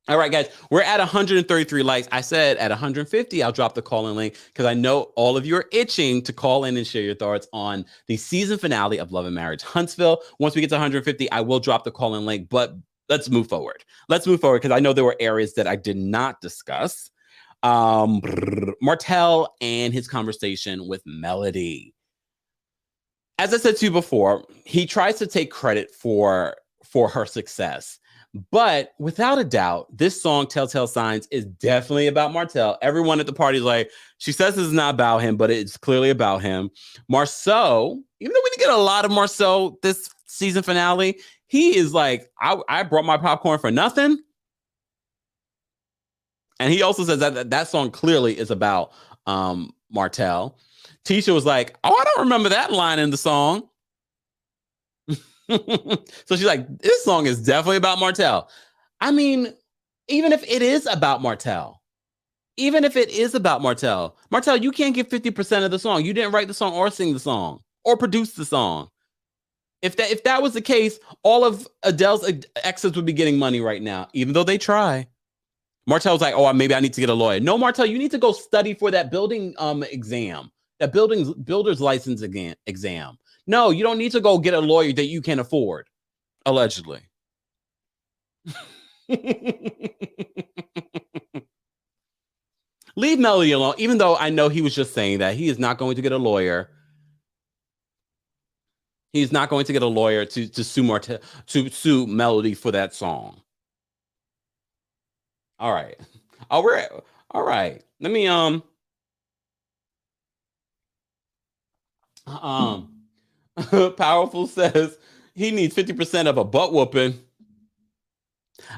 guys. We're at 133 likes. I said at 150, I'll drop the call-in link because I know all of you are itching to call in and share your thoughts on the season finale of Love and Marriage Huntsville. Once we get to 150, I will drop the call-in link, but let's move forward. Because I know there were areas that I did not discuss. Martell and his conversation with Melody. As I said to you before, he tries to take credit for her success. But without a doubt, this song, Telltale Signs, is definitely about Martell. Everyone at the party is like, she says this is not about him, but it's clearly about him. Marceau, even though we didn't get a lot of Marceau this season finale, he is like, I brought my popcorn for nothing. And he also says that song clearly is about Martell. Tisha was like, oh, I don't remember that line in the song. So she's like, this song is definitely about Martell. I mean, even if it is about Martell, Martell, you can't get 50% of the song. You didn't write the song or sing the song or produce the song. If that was the case, all of Adele's exes would be getting money right now, even though they try. Martell's like, oh, maybe I need to get a lawyer. No, Martell, you need to go study for that building exam. That builder's license exam. No, you don't need to go get a lawyer that you can't afford, allegedly. Leave Melody alone, even though I know he was just saying that. He is not going to get a lawyer. He's not going to get a lawyer to sue Melody for that song. All right. All right. Let me Powerful says he needs 50% of a butt whooping.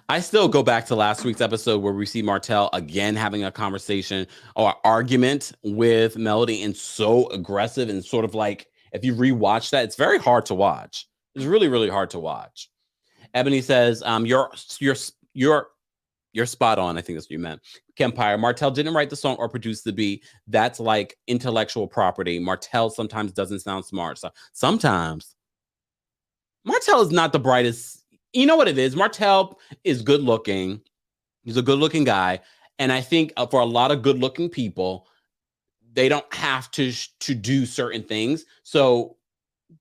I still go back to last week's episode where we see Martell again having a conversation or argument with Melody, and so aggressive and sort of like, if you rewatch that, it's very hard to watch. It's really, really hard to watch. Ebony says, you're spot on. I think that's what you meant. Kempire, Martell didn't write the song or produce the beat. That's like intellectual property. Martell sometimes doesn't sound smart. So sometimes Martell is not the brightest. You know what it is? Martell is good looking. He's a good looking guy. And I think for a lot of good looking people, they don't have to do certain things. So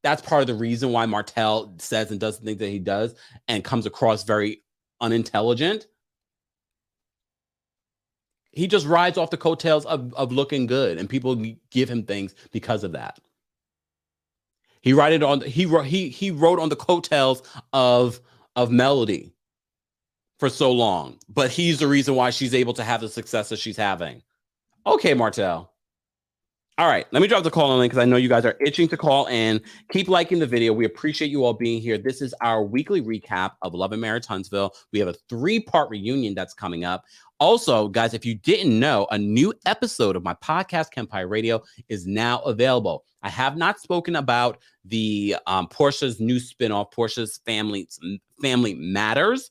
that's part of the reason why Martell says and does the things that he does and comes across very unintelligent. He just rides off the coattails of looking good, and people give him things because of that. He wrote on the coattails of Melody for so long, but he's the reason why she's able to have the success that she's having. Okay, Martell. All right, let me drop the call in because I know you guys are itching to call in. Keep liking the video. We appreciate you all being here. This is our weekly recap of Love and Marriage Huntsville. We have a 3-part reunion that's coming up. Also, guys, if you didn't know, a new episode of my podcast, Kempire Radio, is now available. I have not spoken about the Portia's new spinoff, Portia's Family Matters.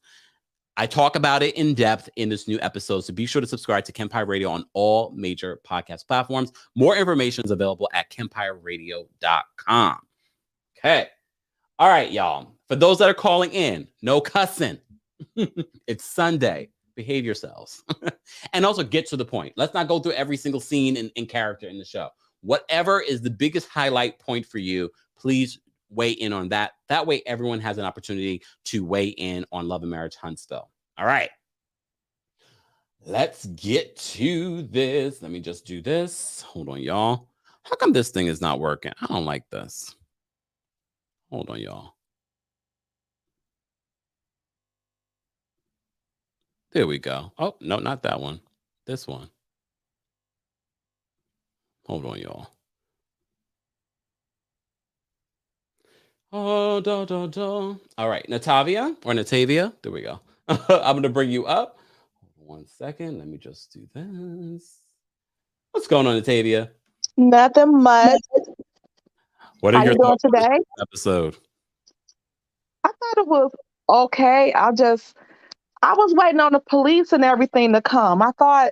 I talk about it in depth in this new episode, so be sure to subscribe to Kempire Radio on all major podcast platforms. More information is available at KempireRadio.com. Okay. All right, y'all. For those that are calling in, no cussing. It's Sunday. Behave yourselves. And also get to the point. Let's not go through every single scene and character in the show. Whatever is the biggest highlight point for you, please weigh in on that. That way, everyone has an opportunity to weigh in on Love and Marriage Huntsville. All right. Let's get to this. Let me just do this. Hold on, y'all. How come this thing is not working? I don't like this. Hold on, y'all. There we go. Oh, no, not that one. This one. Hold on, y'all. Oh, All right, Natavia or Natavia. There we go. I'm going to bring you up. Hold on 1 second. Let me just do this. What's going on, Natavia? Nothing much. What are How your you doing thoughts on this today? episode? I thought it was okay. I was waiting on the police and everything to come. I thought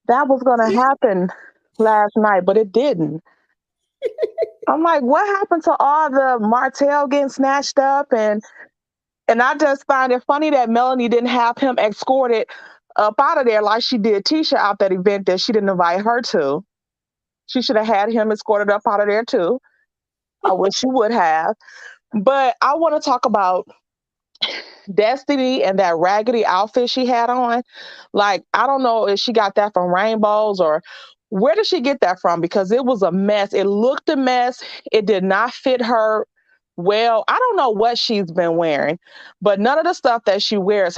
that was gonna happen last night, but it didn't. I'm like, what happened to all the Martell getting snatched up and I just find it funny that Melanie didn't have him escorted up out of there like she did Tisha out that event that she didn't invite her to. She should have had him escorted up out of there too. I wish she would have. But I want to talk about Destiny and that raggedy outfit she had on. Like, I don't know if she got that from Rainbows or where did she get that from? Because it was a mess. It looked a mess. It did not fit her well. I don't know what she's been wearing, but none of the stuff that she wears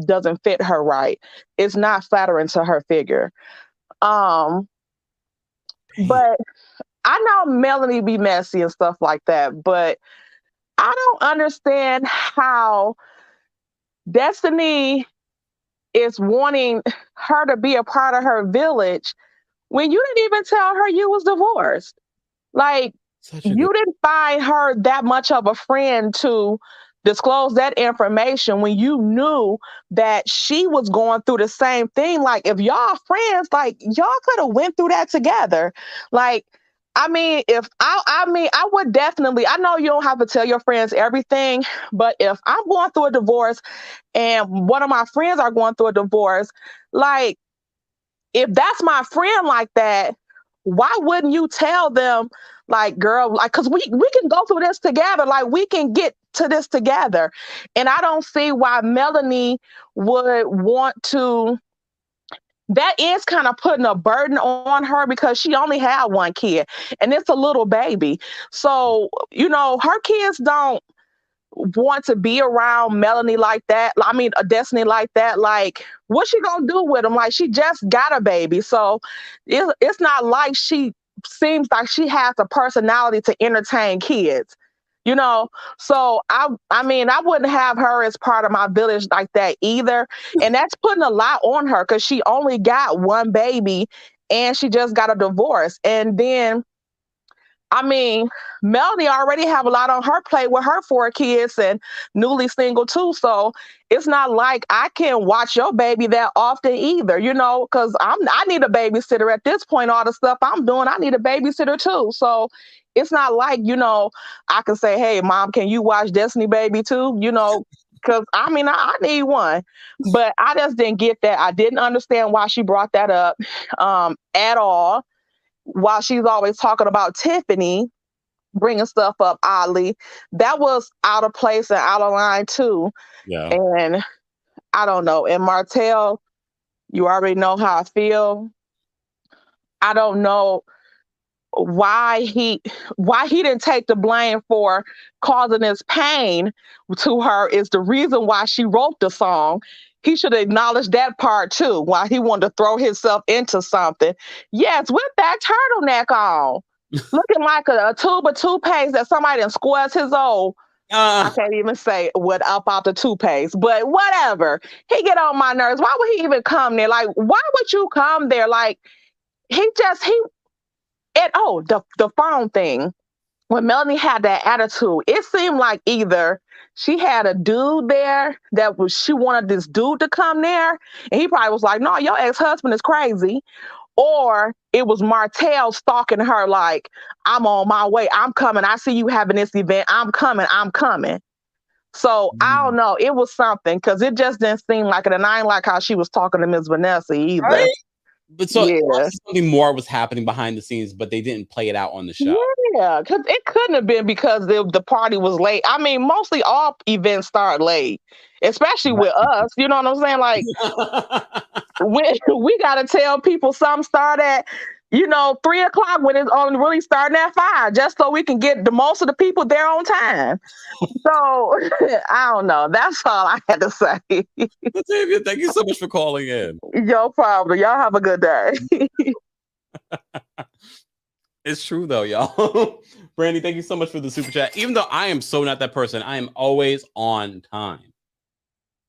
doesn't fit her right. It's not flattering to her figure. Um, Damn. but I know Melanie be messy and stuff like that, but I don't understand how Destiny is wanting her to be a part of her village when you didn't even tell her you was divorced. Like, Such a good. you didn't find her that much of a friend to disclose that information when you knew that she was going through the same thing. Like, if y'all friends, like, y'all could have went through that together. Like, I mean, I would definitely, I know you don't have to tell your friends everything, but if I'm going through a divorce and one of my friends are going through a divorce, like, if that's my friend like that, why wouldn't you tell them, like, girl, like, because we can go through this together, like, we can get to this together. And I don't see why Melanie would want to. That is kind of putting a burden on her because she only had one kid and it's a little baby. So, her kids don't want to be around Melanie like that. I mean, a Destiny like that. Like, what's she gonna do with him? Like, she just got a baby, so it's not like she seems like she has a personality to entertain kids. You know, so I mean, I wouldn't have her as part of my village like that either. And that's putting a lot on her because she only got one baby and she just got a divorce. And then I mean, Melanie already have a lot on her plate with her 4 kids and newly single too. So it's not like I can watch your baby that often either, because I need a babysitter at this point. All the stuff I'm doing, I need a babysitter too. So it's not like, I can say, hey, mom, can you watch Destiny Baby too? Because I mean, I need one. But I just didn't get that. I didn't understand why she brought that up at all while she's always talking about Tiffany bringing stuff up oddly, that was out of place and out of line too. Yeah. And I don't know. And Martell, you already know how I feel. I don't know why he didn't take the blame for causing this pain to her is the reason why she wrote the song. He should acknowledge that part too, why he wanted to throw himself into something. Yes, with that turtleneck on, looking like a tube of toothpaste that somebody done squeezed his old. I Uh, can't even say what about the toothpaste, but whatever. He get on my nerves. Why would he even come there? Like, why would you come there? Like, he and the phone thing. When Melanie had that attitude, it seemed like either she had a dude there she wanted this dude to come there, and he probably was like, "No, your ex-husband is crazy," or it was Martell stalking her, like, "I'm on my way, I'm coming. I see you having this event. I'm coming, I'm coming." So I don't know. It was something because it just didn't seem like it. And I ain't like how she was talking to Miss Vanessa either. Right? But so Yeah. something more was happening behind the scenes, but they didn't play it out on the show. Yeah, because it couldn't have been because the party was late. I mean, mostly all events start late, especially with us. You know what I'm saying? Like, we got to tell people something start at, 3 o'clock when it's only really starting at 5, just so we can get the most of the people there on time. So I don't know. That's all I had to say. Latavia, thank you so much for calling in. No problem. Y'all have a good day. It's true though, y'all. Brandy, thank you so much for the super chat. Even though I am so not that person, I am always on time.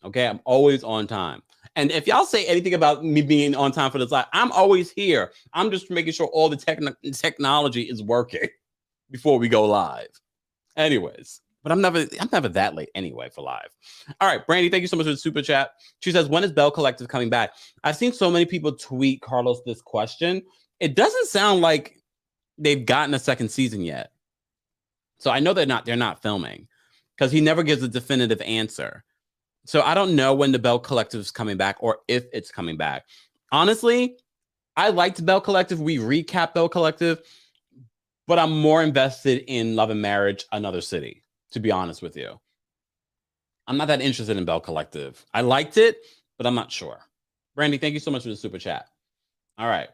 Okay, I'm always on time. And if y'all say anything about me being on time for this live, I'm always here. I'm just making sure all the technology is working before we go live. Anyways, but I'm never that late anyway for live. All right, Brandy, thank you so much for the super chat. She says, when is Bell Collective coming back? I've seen so many people tweet Carlos this question. It doesn't sound like they've gotten a second season yet. So I know they're not filming because he never gives a definitive answer. So I don't know when the Bell Collective is coming back or if it's coming back. Honestly, I liked Bell Collective. We recap Bell Collective, but I'm more invested in Love and Marriage, Another City, to be honest with you. I'm not that interested in Bell Collective. I liked it, but I'm not sure. Brandy, thank you so much for the super chat. All right.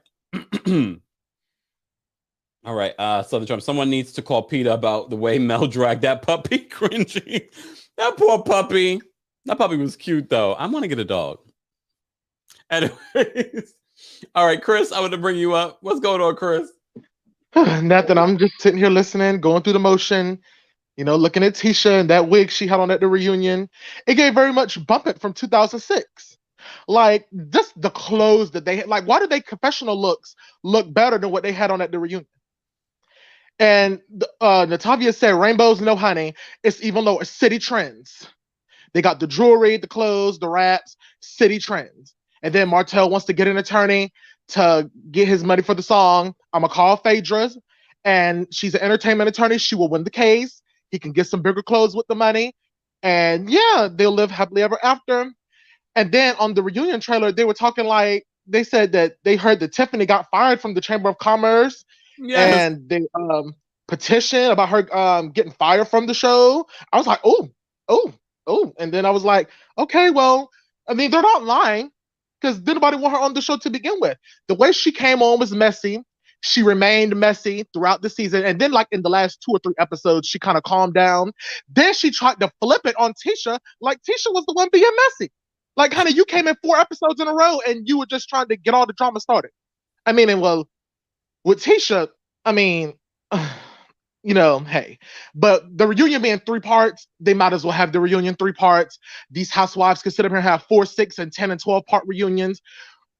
All right, Southern Trump. Someone needs to call PETA about the way Mel dragged that puppy. Cringy. That poor puppy. That puppy was cute, though. I want to get a dog. Anyways. All right, Chris, I want to bring you up. What's going on, Chris? Nothing. I'm just sitting here listening, going through the motion, looking at Tisha and that wig she had on at the reunion. It gave very much Bump It from 2006. Like, just the clothes that they had. Like, why did they confessional looks look better than what they had on at the reunion? And Natavia said, rainbows, no honey. It's even lower. City trends. They got the jewelry, the clothes, the wraps, city trends. And then Martell wants to get an attorney to get his money for the song. I'm going to call Phaedra's, and she's an entertainment attorney. She will win the case. He can get some bigger clothes with the money. And yeah, they'll live happily ever after. And then on the reunion trailer, they were talking like, they said that they heard that Tiffany got fired from the Chamber of Commerce. Yes. And they petitioned about her getting fired from the show. I was like, oh. And then I was like, okay, well, I mean, they're not lying because didn't nobody want her on the show to begin with. The way she came on was messy. She remained messy throughout the season. And then like in the last 2 or 3 episodes, she kind of calmed down. Then she tried to flip it on Tisha like Tisha was the one being messy. Like, honey, you came in 4 episodes in a row and you were just trying to get all the drama started. I mean, and well, with Tisha, I mean, hey, but the reunion being 3 parts, they might as well have the reunion 3 parts. These housewives can sit up here and have 4, 6, and 10 and 12 part reunions.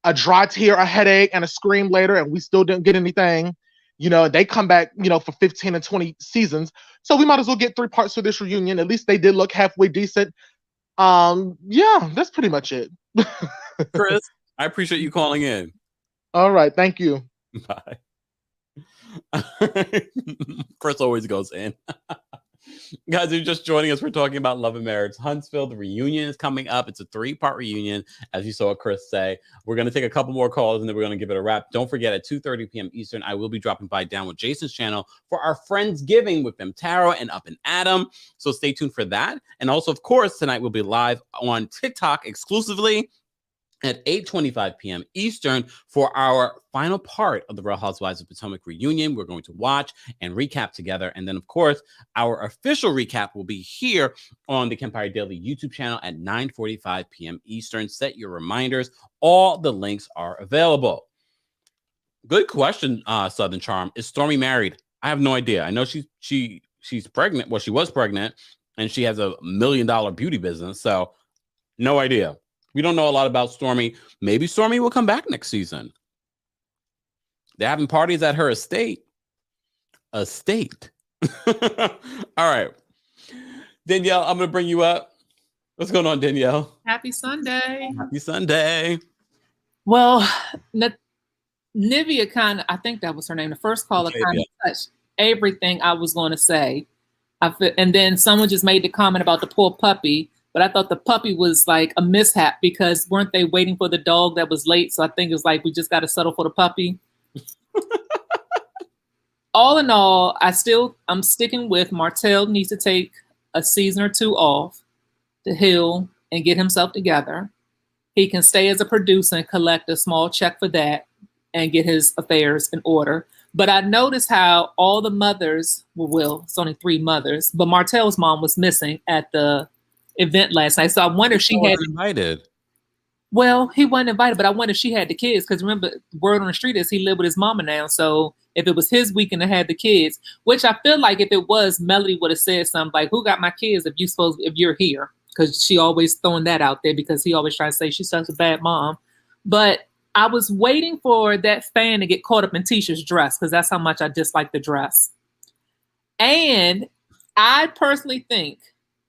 A dry tear, a headache, and a scream later, and we still didn't get anything. They come back, for 15 and 20 seasons. So we might as well get 3 parts for this reunion. At least they did look halfway decent. Yeah, that's pretty much it. Chris, I appreciate you calling in. All right, thank you. Bye. Chris always goes in. Guys, if you're just joining us, we're talking about Love and Marriage Huntsville. The reunion is coming up. It's a 3-part reunion, as you saw Chris say. We're going to take a couple more calls, and then we're going to give it a wrap. Don't forget, at 2:30 p.m. Eastern, I will be dropping by down with Jason's channel for our Friendsgiving with them, Tara and Up and Adam. So stay tuned for that. And also, of course, tonight we'll be live on TikTok exclusively at 8:25 p.m. Eastern for our final part of the Real Housewives of Potomac reunion. We're going to watch and recap together. And then, of course, our official recap will be here on the Kempire Daily YouTube channel at 9:45 p.m. Eastern. Set your reminders. All the links are available. Good question, Southern Charm. Is Stormy married? I have no idea. I know she's pregnant. Well, she was pregnant, and she has $1 million beauty business. So, no idea. We don't know a lot about Stormy. Maybe Stormy will come back next season. They're having parties at her estate. All right. Danielle, I'm going to bring you up. What's going on, Danielle? Happy Sunday. Happy Sunday. Well, Nivea kind of, I think that was her name. The first caller kind of touched everything I was going to say. And then someone just made the comment about the poor puppy, but I thought the puppy was like a mishap because weren't they waiting for the dog that was late? So I think it was like, we just got to settle for the puppy. All in all, I'm sticking with Martell needs to take a season or two off to heal and get himself together. He can stay as a producer and collect a small check for that and get his affairs in order. But I noticed how all the mothers, well, it's only 3 mothers, but Martell's mom was missing at the event last night. So I wonder if she had invited. Well, he wasn't invited, but I wonder if she had the kids. Because remember, word on the street is he lived with his mama now. So if it was his weekend to have the kids, which I feel like if it was, Melody would have said something like, "Who got my kids if you're here?" Because she always throwing that out there because he always tries to say she's such a bad mom. But I was waiting for that fan to get caught up in Tisha's dress because that's how much I dislike the dress. And I personally think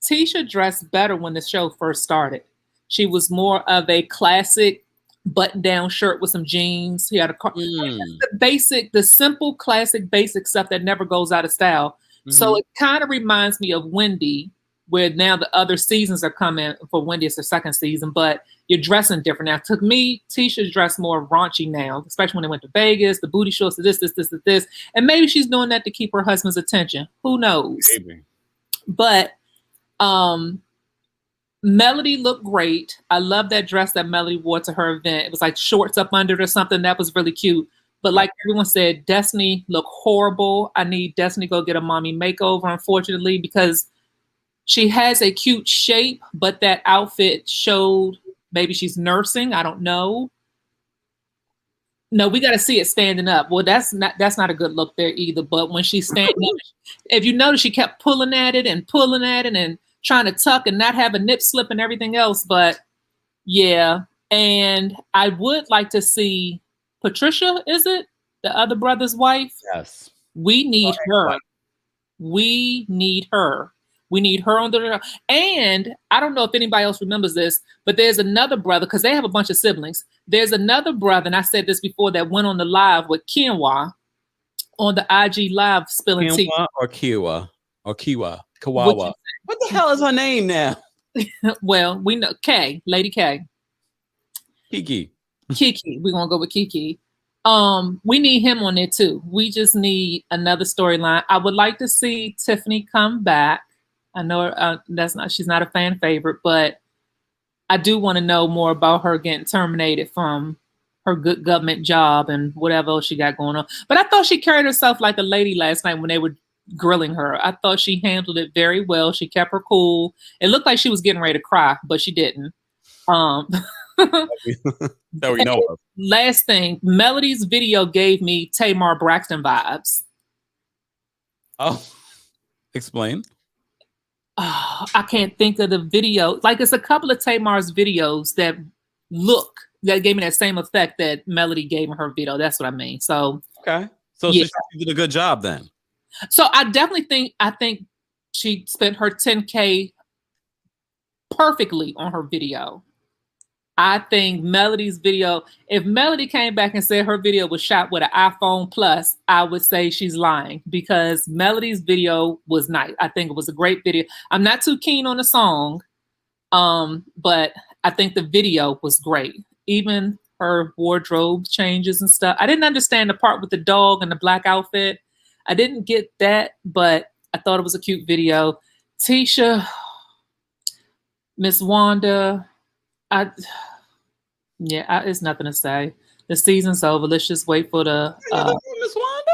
Tisha dressed better when the show first started. She was more of a classic button-down shirt with some jeans. He had the simple, classic, basic stuff that never goes out of style. Mm-hmm. So it kind of reminds me of Wendy, where now the other seasons are coming. For Wendy, it's the second season, but you're dressing different now. To me, Tisha's dressed more raunchy now, especially when they went to Vegas, the booty shorts, this. And maybe she's doing that to keep her husband's attention. Who knows? Maybe. But Melody looked great. I love that dress that Melody wore to her event. It was like shorts up under it or something. That was really cute. But like everyone said, Destiny looked horrible. I need Destiny to go get a mommy makeover, unfortunately, because she has a cute shape, but that outfit showed maybe she's nursing. I don't know. No, we got to see it standing up. Well, that's not a good look there either. But when she's standing up, if you notice, she kept pulling at it and trying to tuck and not have a nip slip and everything else. But yeah, and I would like to see Patricia, is it? The other brother's wife? Yes. We need her. We need her. We need her on the... And I don't know if anybody else remembers this, but there's another brother, because they have a bunch of siblings. There's another brother, and I said this before, that went on the live with Kiwa on the IG live spilling tea. Or Kiwa? Or Kiwa? Kawawa. What the hell is her name now? Well, we know Lady K. Kiki. We're gonna go with Kiki. We need him on there too. We just need another storyline. I would like to see Tiffany come back. I know she's not a fan favorite, but I do want to know more about her getting terminated from her good government job and whatever else she got going on. But I thought she carried herself like a lady last night when they were grilling her. I thought she handled it very well. She kept her cool. It looked like she was getting ready to cry, but she didn't. That we know of. Last thing, Melody's video gave me Tamar Braxton vibes. Oh, explain. I can't think of the video. Like, it's a couple of Tamar's videos that gave me that same effect that Melody gave in her video. That's what I mean. So okay, so yeah. She did a good job then. So I think she spent her $10K perfectly on her video. I think Melody's video, if Melody came back and said her video was shot with an iPhone Plus, I would say she's lying, because Melody's video was nice. I think it was a great video. I'm not too keen on the song, but I think the video was great. Even her wardrobe changes and stuff. I didn't understand the part with the dog and the black outfit. I didn't get that, but I thought it was a cute video. Tisha, Miss Wanda, it's nothing to say. The season's over. Let's just wait for the Miss Wanda.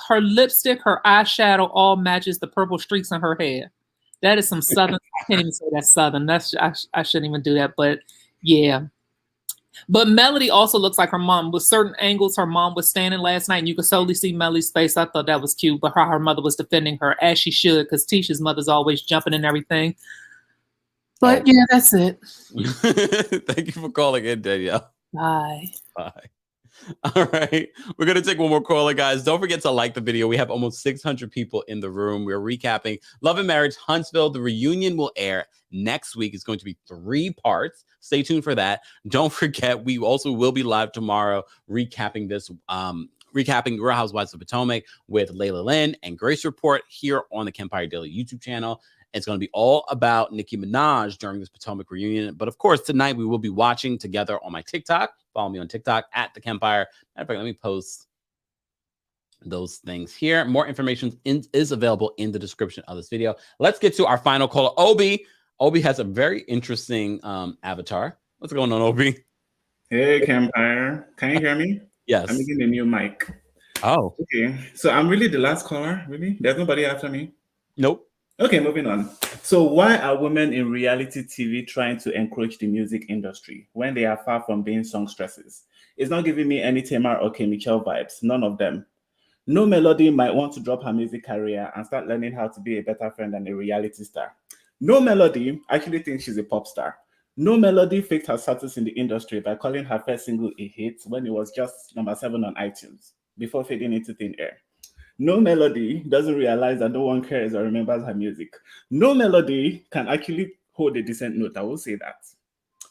her lipstick, her eyeshadow all matches the purple streaks on her hair. That is some Southern. I can't even say that's Southern. I shouldn't even do that, but yeah. But Melody also looks like her mom. With certain angles, her mom was standing last night, and you could solely see Melody's face. I thought that was cute, but her mother was defending her, as she should, because Tisha's mother's always jumping and everything. But yeah, that's it. Thank you for calling in, Danielle. Bye. All right. We're going to take one more caller, guys. Don't forget to like the video. We have almost 600 people in the room. We're recapping Love and Marriage Huntsville. The reunion will air next week. It's going to be 3 parts. Stay tuned for that. Don't forget, we also will be live tomorrow recapping this recapping Real Housewives of Potomac with Layla Lynn and Grace Report here on the Kempire Daily YouTube channel. It's going to be all about Nicki Minaj during this Potomac reunion. But of course, tonight we will be watching together on my TikTok. Follow me on TikTok at TheKempire. Matter of fact, let me post those things here. More information is available in the description of this video. Let's get to our final caller, Obi. Obi has a very interesting avatar. What's going on, Obi? Hey, Kempire. Can you hear me? Yes. I'm using a new mic. Oh. Okay. So I'm really the last caller, really? There's nobody after me? Nope. Okay, moving on. So why are women in reality TV trying to encroach the music industry when they are far from being songstresses? It's not giving me any Tamar or K. Michelle vibes. None of them. No Melody might want to drop her music career and start learning how to be a better friend than a reality star. No Melody actually thinks she's a pop star. No Melody faked her status in the industry by calling her first single a hit when it was just number 7 on iTunes before fading into thin air. No Melody doesn't realize that no one cares or remembers her music. No Melody can actually hold a decent note, I will say that.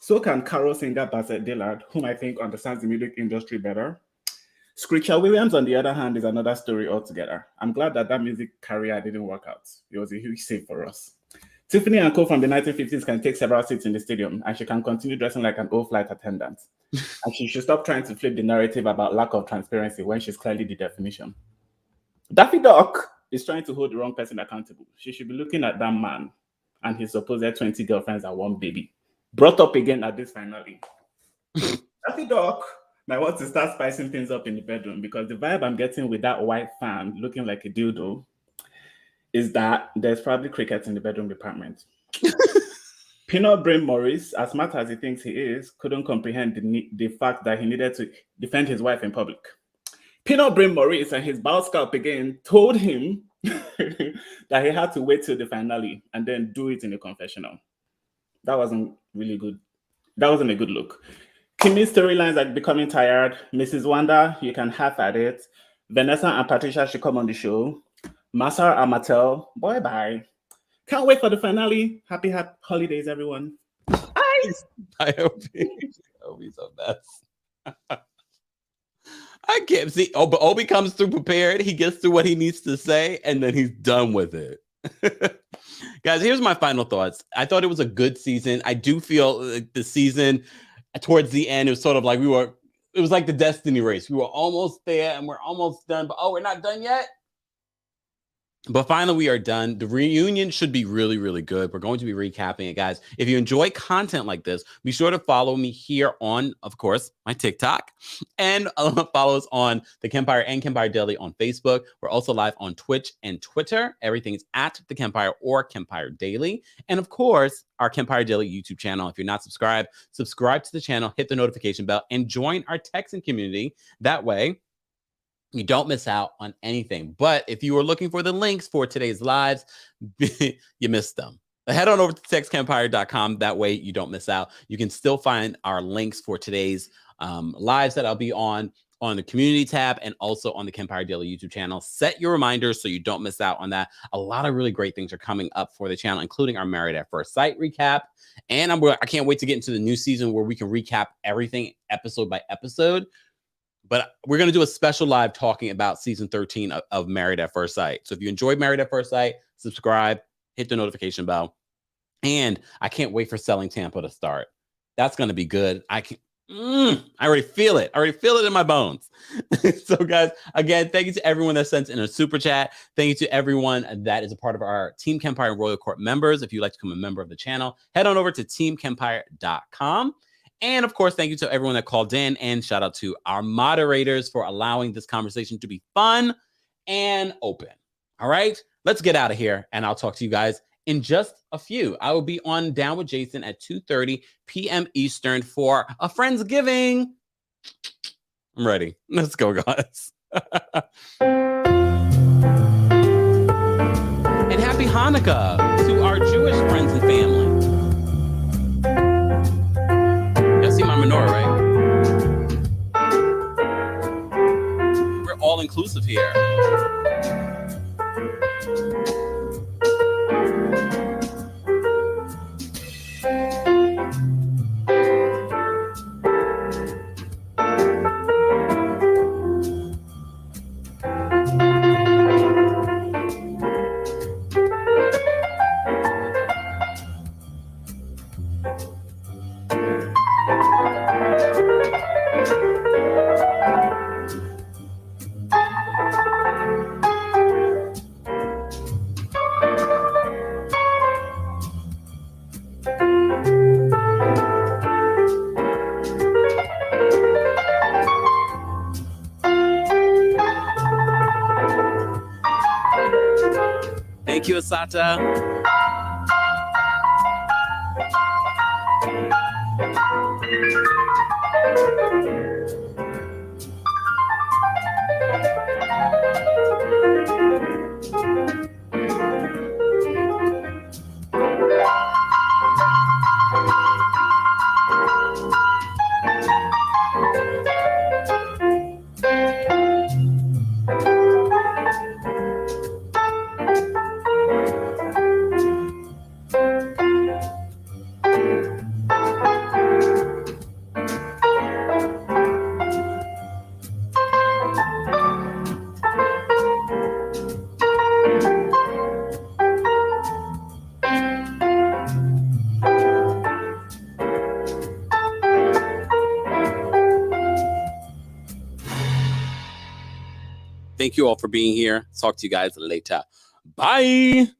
So can Carol singer Bassett Dillard, whom I think understands the music industry better. Screecher Williams, on the other hand, is another story altogether. I'm glad that music career didn't work out. It was a huge save for us. Tiffany and Co. from the 1950s can take several seats in the stadium, and she can continue dressing like an old flight attendant. And she should stop trying to flip the narrative about lack of transparency when she's clearly the definition. Daffy Duck is trying to hold the wrong person accountable. She should be looking at that man and his supposed 20 girlfriends and one baby. Brought up again at this finale. Daffy Duck might want to start spicing things up in the bedroom, because the vibe I'm getting with that white fan looking like a dildo is that there's probably crickets in the bedroom department. Peanut Brain Morris, as smart as he thinks he is, couldn't comprehend the fact that he needed to defend his wife in public. Peanut Brain Morris and his bow scalp again told him that he had to wait till the finale and then do it in a confessional. That wasn't really good. That wasn't a good look. Kimmy's storylines are becoming tired. Mrs. Wanda, you can half at it. Vanessa and Patricia should come on the show. Masar and Martell, bye-bye. Can't wait for the finale. Happy holidays, everyone. Bye. I hope he's a mess. I can't see. Oh, but Obi comes through prepared. He gets through what he needs to say, and then he's done with it. Guys, here's my final thoughts. I thought it was a good season. I do feel like the season towards the end, it was sort of like it was like the destiny race. We were almost there and we're almost done, but we're not done yet. But finally, we are done. The reunion should be really, really good. We're going to be recapping it, guys. If you enjoy content like this, be sure to follow me here on, of course, my TikTok, and follow us on TheKempire and Kempire Daily on Facebook. We're also live on Twitch and Twitter. Everything is at TheKempire or Kempire Daily. And of course, our Kempire Daily YouTube channel. If you're not subscribed, subscribe to the channel, hit the notification bell, and join our texting community. That way, you don't miss out on anything. But if you are looking for the links for today's lives, you missed them. Head on over to TheKempire.com. That way you don't miss out. You can still find our links for today's lives that I'll be on the community tab and also on the Kempire Daily YouTube channel. Set your reminders so you don't miss out on that. A lot of really great things are coming up for the channel, including our Married at First Sight recap. And I can't wait to get into the new season where we can recap everything episode by episode. But we're going to do a special live talking about season 13 of Married at First Sight. So if you enjoyed Married at First Sight, subscribe, hit the notification bell. And I can't wait for Selling Tampa to start. That's going to be good. I already feel it. I already feel it in my bones. So guys, again, thank you to everyone that sent in a super chat. Thank you to everyone that is a part of our Team Kempire and Royal Court members. If you'd like to become a member of the channel, head on over to teamkempire.com. And of course, thank you to everyone that called in, and shout out to our moderators for allowing this conversation to be fun and open. All right, let's get out of here, and I'll talk to you guys in just a few. I will be on Down with Jason at 2:30 p.m. Eastern for a Friendsgiving. I'm ready. Let's go, guys. And happy Hanukkah to our Jewish friends and family. You see my menorah, right? We're all inclusive here. Sata. Thank you all for being here. Talk to you guys later. Bye.